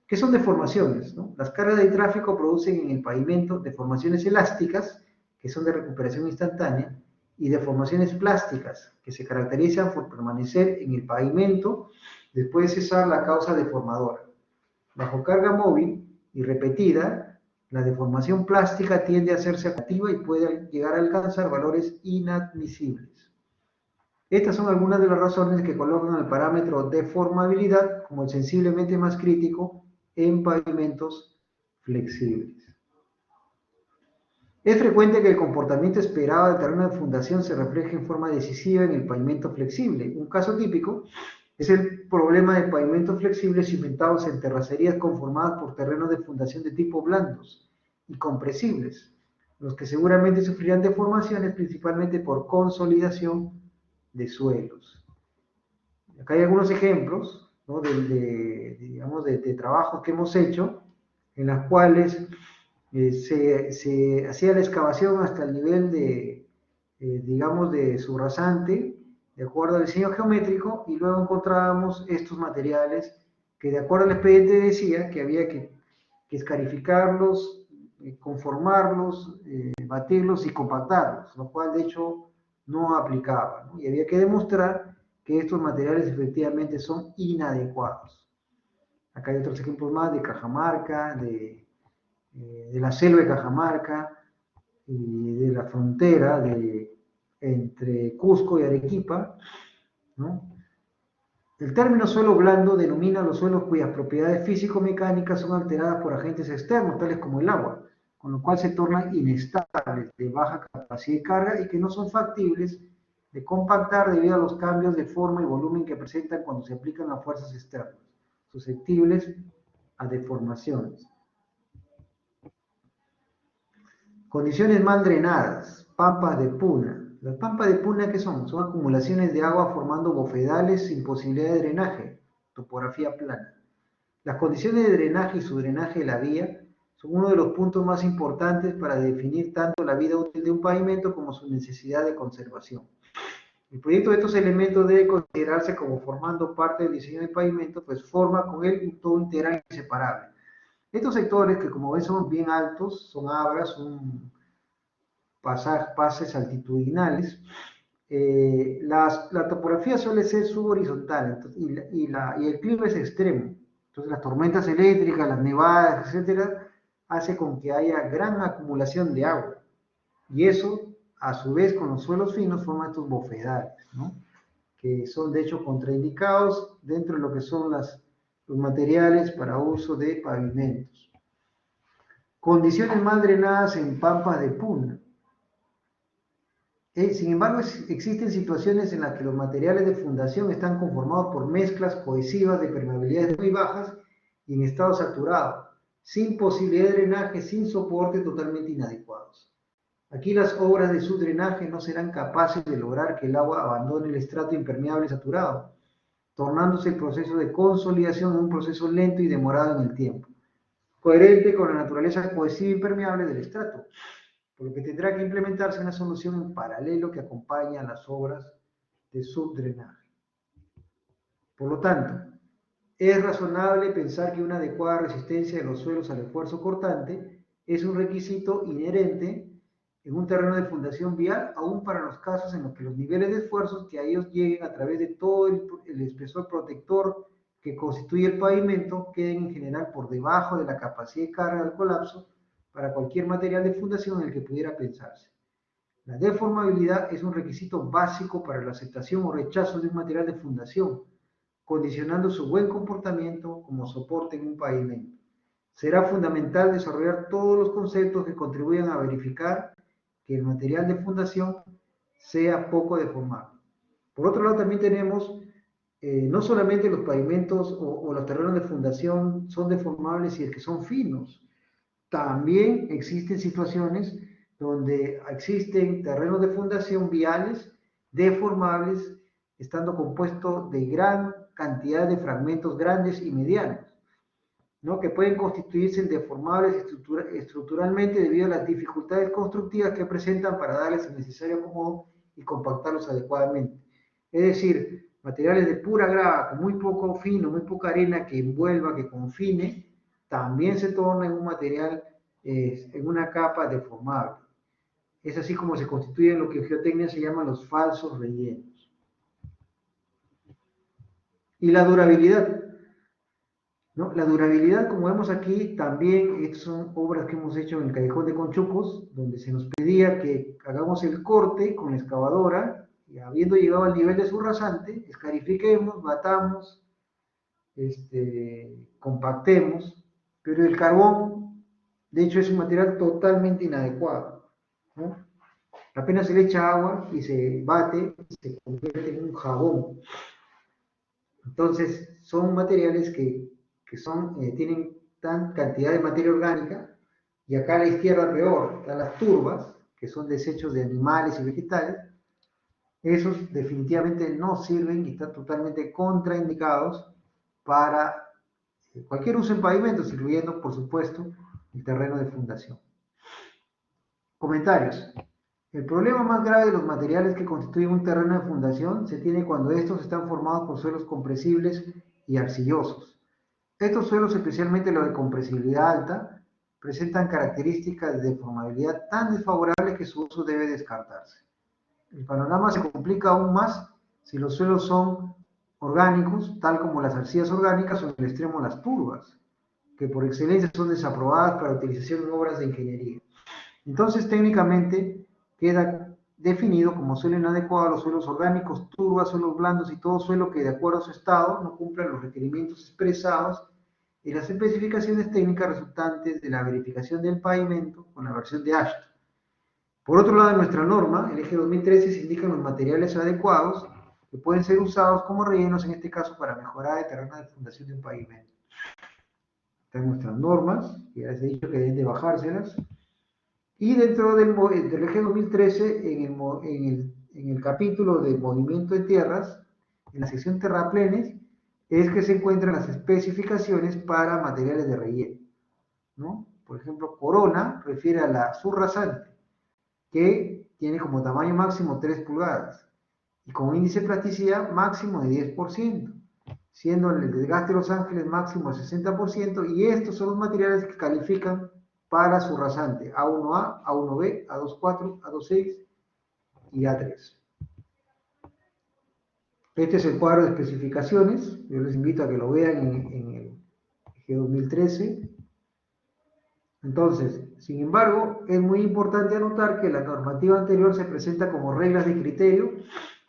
¿Qué son deformaciones? ¿No? Las cargas de tráfico producen en el pavimento deformaciones elásticas, que son de recuperación instantánea, y deformaciones plásticas, que se caracterizan por permanecer en el pavimento después de cesar la causa deformadora. Bajo carga móvil y repetida, la deformación plástica tiende a hacerse activa y puede llegar a alcanzar valores inadmisibles. Estas son algunas de las razones que colocan el parámetro deformabilidad como el sensiblemente más crítico en pavimentos flexibles. Es frecuente que el comportamiento esperado del terreno de fundación se refleje en forma decisiva en el pavimento flexible. Un caso típico es el problema de pavimentos flexibles cimentados en terracerías conformadas por terrenos de fundación de tipo blandos y compresibles, los que seguramente sufrirán deformaciones principalmente por consolidación de suelos. Acá hay algunos ejemplos, ¿no? de trabajos que hemos hecho en las cuales se hacía la excavación hasta el nivel de subrasante, de acuerdo al diseño geométrico, y luego encontrábamos estos materiales que de acuerdo al expediente decía que había que escarificarlos, conformarlos, batirlos y compactarlos, lo cual de hecho no aplicaba, ¿no? Y había que demostrar que estos materiales efectivamente son inadecuados. Acá hay otros ejemplos más de Cajamarca, de la selva de Cajamarca y de la frontera entre Cusco y Arequipa, ¿no? El término suelo blando denomina los suelos cuyas propiedades físico-mecánicas son alteradas por agentes externos, tales como el agua, con lo cual se tornan inestables, de baja capacidad de carga y que no son factibles de compactar debido a los cambios de forma y volumen que presentan cuando se aplican a fuerzas externas, susceptibles a deformaciones. Condiciones mal drenadas, pampas de puna. Las pampas de puna, ¿qué son? Son acumulaciones de agua formando bofedales sin posibilidad de drenaje, topografía plana. Las condiciones de drenaje y su drenaje de la vía son uno de los puntos más importantes para definir tanto la vida útil de un pavimento como su necesidad de conservación. El proyecto de estos elementos debe considerarse como formando parte del diseño del pavimento, pues forma con él un todo integral e inseparable. Estos sectores, que como ven son bien altos, son abras, son pases altitudinales, la topografía suele ser subhorizontal y el clima es extremo. Entonces las tormentas eléctricas, las nevadas, etcétera, hace con que haya gran acumulación de agua. Y eso, a su vez, con los suelos finos, forma estos bofedales, ¿no? Que son de hecho contraindicados dentro de lo que son los materiales para uso de pavimentos. Condiciones mal drenadas en pampas de puna. Sin embargo, existen situaciones en las que los materiales de fundación están conformados por mezclas cohesivas de permeabilidades muy bajas y en estado saturado, sin posibilidad de drenaje, sin soporte, totalmente inadecuados. Aquí las obras de subdrenaje no serán capaces de lograr que el agua abandone el estrato impermeable saturado, tornándose el proceso de consolidación un proceso lento y demorado en el tiempo, coherente con la naturaleza cohesiva e impermeable del estrato, por lo que tendrá que implementarse una solución en paralelo que acompañe a las obras de subdrenaje. Por lo tanto, es razonable pensar que una adecuada resistencia de los suelos al esfuerzo cortante es un requisito inherente en un terreno de fundación vial, aún para los casos en los que los niveles de esfuerzos que a ellos lleguen a través de todo el espesor protector que constituye el pavimento queden en general por debajo de la capacidad de carga del colapso para cualquier material de fundación en el que pudiera pensarse. La deformabilidad es un requisito básico para la aceptación o rechazo de un material de fundación, condicionando su buen comportamiento como soporte en un pavimento. Será fundamental desarrollar todos los conceptos que contribuyan a verificar que el material de fundación sea poco deformable. Por otro lado, también tenemos no solamente los pavimentos o los terrenos de fundación son deformables y el que son finos. También existen situaciones donde existen terrenos de fundación viales deformables, estando compuestos de gran cantidad de fragmentos grandes y medianos. ¿no? Que pueden constituirse deformables estructuralmente debido a las dificultades constructivas que presentan para darles el necesario acomodo y compactarlos adecuadamente. Es decir, materiales de pura grava, con muy poco fino, muy poca arena que envuelva, que confine, también se torna en un material, en una capa deformable. Es así como se constituyen lo que en geotecnia se llaman los falsos rellenos. Y la durabilidad, ¿no? La durabilidad, como vemos aquí, también estas son obras que hemos hecho en el Callejón de Conchucos, donde se nos pedía que hagamos el corte con la excavadora, y habiendo llegado al nivel de su rasante, escarifiquemos, batamos, compactemos, pero el carbón, de hecho, es un material totalmente inadecuado, ¿no? Apenas se le echa agua y se bate, se convierte en un jabón. Entonces, son materiales que tienen tan cantidad de materia orgánica, y acá a la izquierda peor, están las turbas, que son desechos de animales y vegetales. Esos definitivamente no sirven y están totalmente contraindicados para cualquier uso en pavimentos, incluyendo, por supuesto, el terreno de fundación. Comentarios. El problema más grave de los materiales que constituyen un terreno de fundación se tiene cuando estos están formados por suelos compresibles y arcillosos. Estos suelos, especialmente los de compresibilidad alta, presentan características de deformabilidad tan desfavorables que su uso debe descartarse. El panorama se complica aún más si los suelos son orgánicos, tal como las arcillas orgánicas o en el extremo las turbas, que por excelencia son desaprobadas para utilización en obras de ingeniería. Entonces, técnicamente, queda definido como suelo inadecuado los suelos orgánicos, turbas, suelos blandos y todo suelo que, de acuerdo a su estado, no cumpla los requerimientos expresados en las especificaciones técnicas resultantes de la verificación del pavimento con la versión de Ashton. Por otro lado, en nuestra norma, el eje 2013, se indican los materiales adecuados que pueden ser usados como rellenos, en este caso, para mejorar el terreno de fundación de un pavimento. Están nuestras normas, que ya les he dicho que deben de bajárselas. Y dentro del eje 2013, en el capítulo de movimiento de tierras, en la sección terraplenes, es que se encuentran las especificaciones para materiales de relleno, ¿no? Por ejemplo, Corona refiere a la subrasante, que tiene como tamaño máximo 3 pulgadas y con índice de plasticidad máximo de 10%, siendo el desgaste de Los Ángeles máximo de 60%, y estos son los materiales que califican para su rasante A1A, A1B, A24, A26 y A3. Este es el cuadro de especificaciones. Yo les invito a que lo vean en el eje 2013. Entonces, sin embargo, es muy importante anotar que la normativa anterior se presenta como reglas de criterio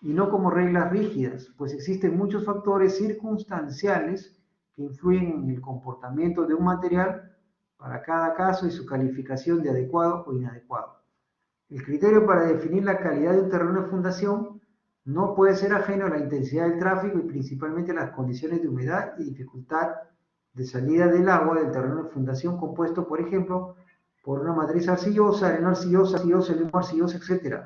y no como reglas rígidas, pues existen muchos factores circunstanciales que influyen en el comportamiento de un material para cada caso y su calificación de adecuado o inadecuado. El criterio para definir la calidad de un terreno de fundación no puede ser ajeno a la intensidad del tráfico y principalmente a las condiciones de humedad y dificultad de salida del agua del terreno de fundación, compuesto, por ejemplo, por una matriz arcillosa, arena arcillosa, limo arcilloso, etc.,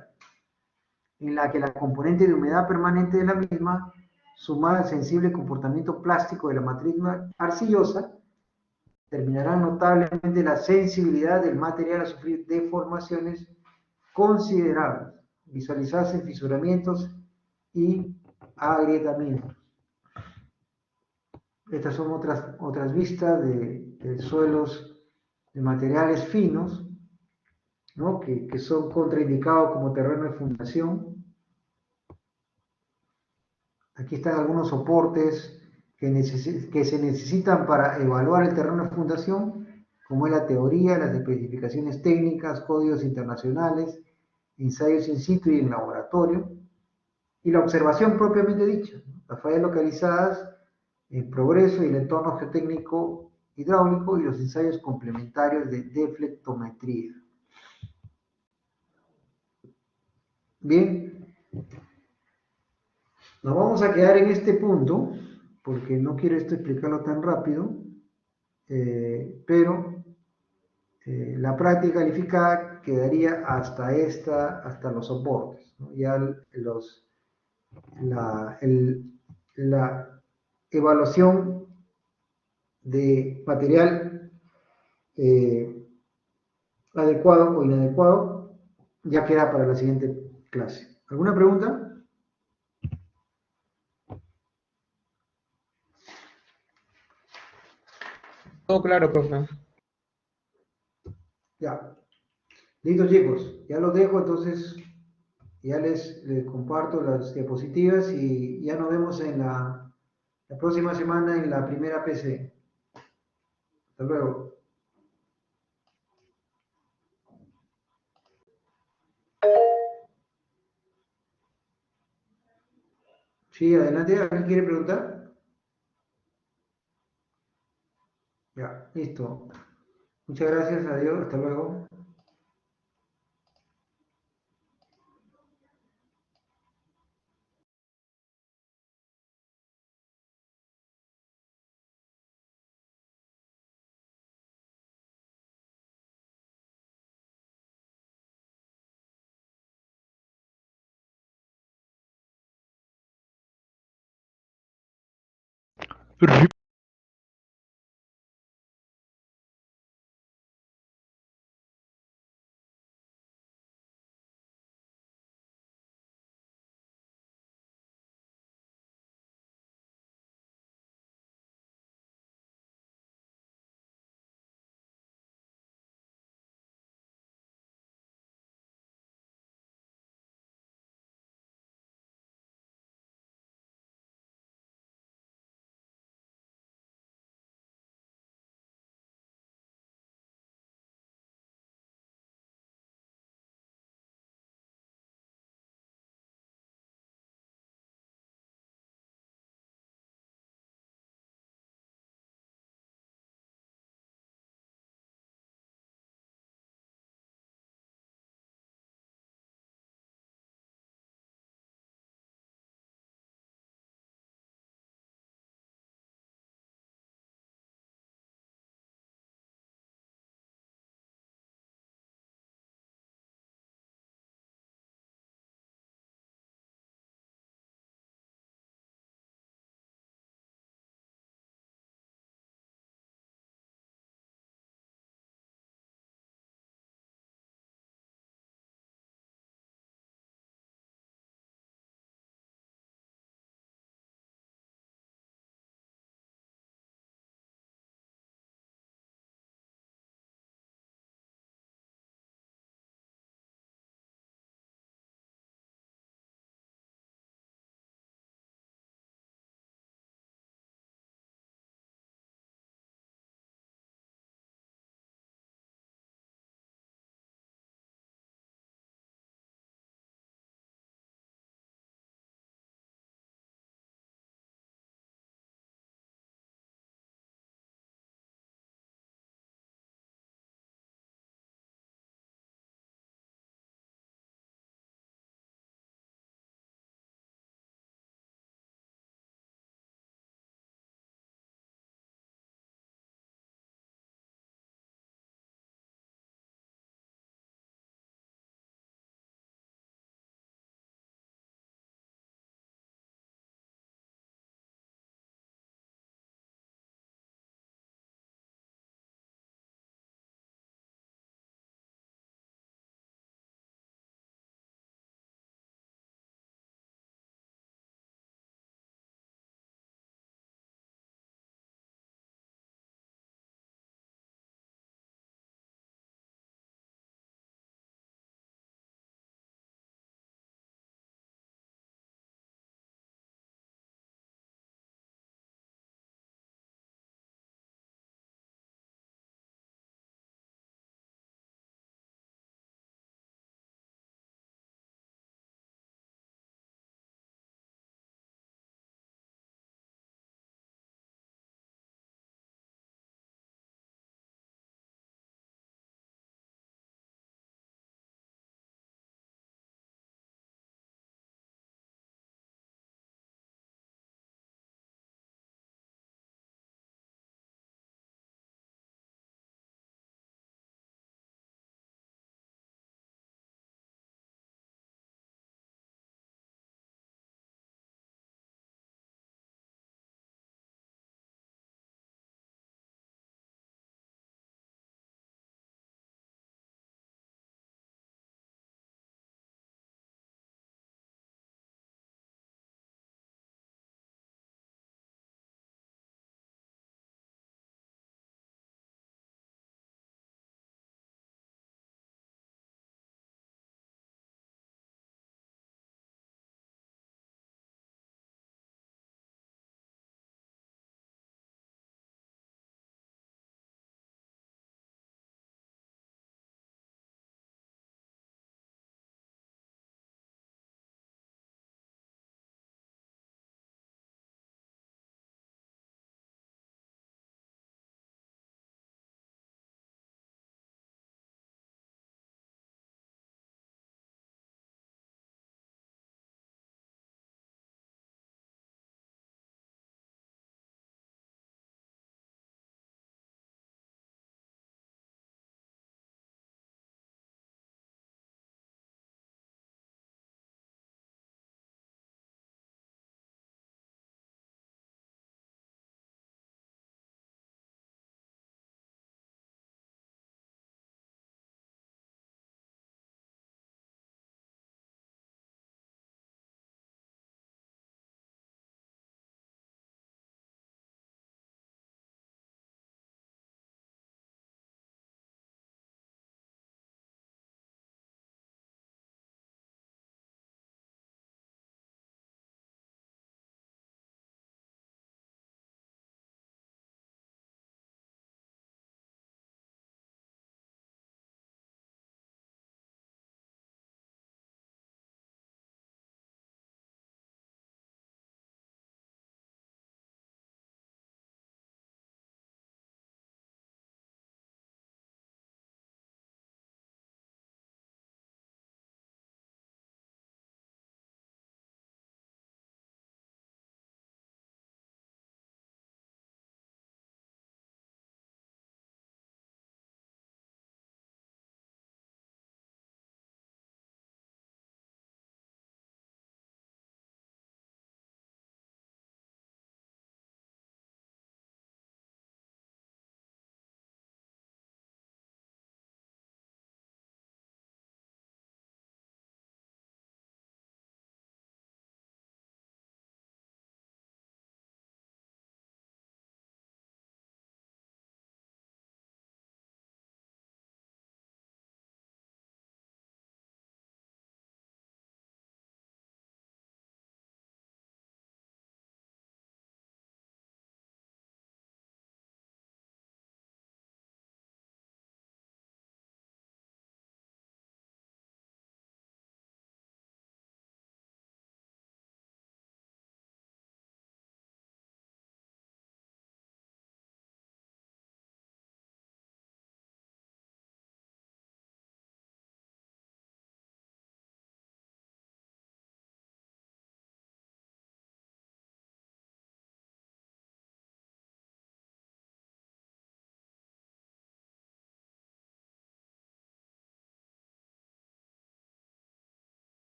en la que la componente de humedad permanente de la misma, sumada al sensible comportamiento plástico de la matriz arcillosa, determinará notablemente la sensibilidad del material a sufrir deformaciones considerables, visualizarse en fisuramientos y agrietamientos. Estas son otras vistas de suelos de materiales finos, ¿no? que son contraindicados como terreno de fundación. Aquí están algunos soportes que se necesitan para evaluar el terreno de fundación, como es la teoría, las especificaciones técnicas, códigos internacionales, ensayos in situ y en laboratorio, y la observación propiamente dicha, ¿no? Las fallas localizadas, el progreso y el entorno geotécnico hidráulico y los ensayos complementarios de deflectometría. Bien, nos vamos a quedar en este punto, porque no quiero explicarlo tan rápido, pero la práctica calificada quedaría hasta los soportes, ¿no? Ya la evaluación de material adecuado o inadecuado ya queda para la siguiente clase. ¿Alguna pregunta? Todo claro, profe. Ya. Listo, chicos. Ya los dejo, entonces ya les comparto las diapositivas y ya nos vemos en la próxima semana en la primera PC. Hasta luego. Sí, adelante. ¿Alguien quiere preguntar? Ya, listo. Muchas gracias, adiós, hasta luego.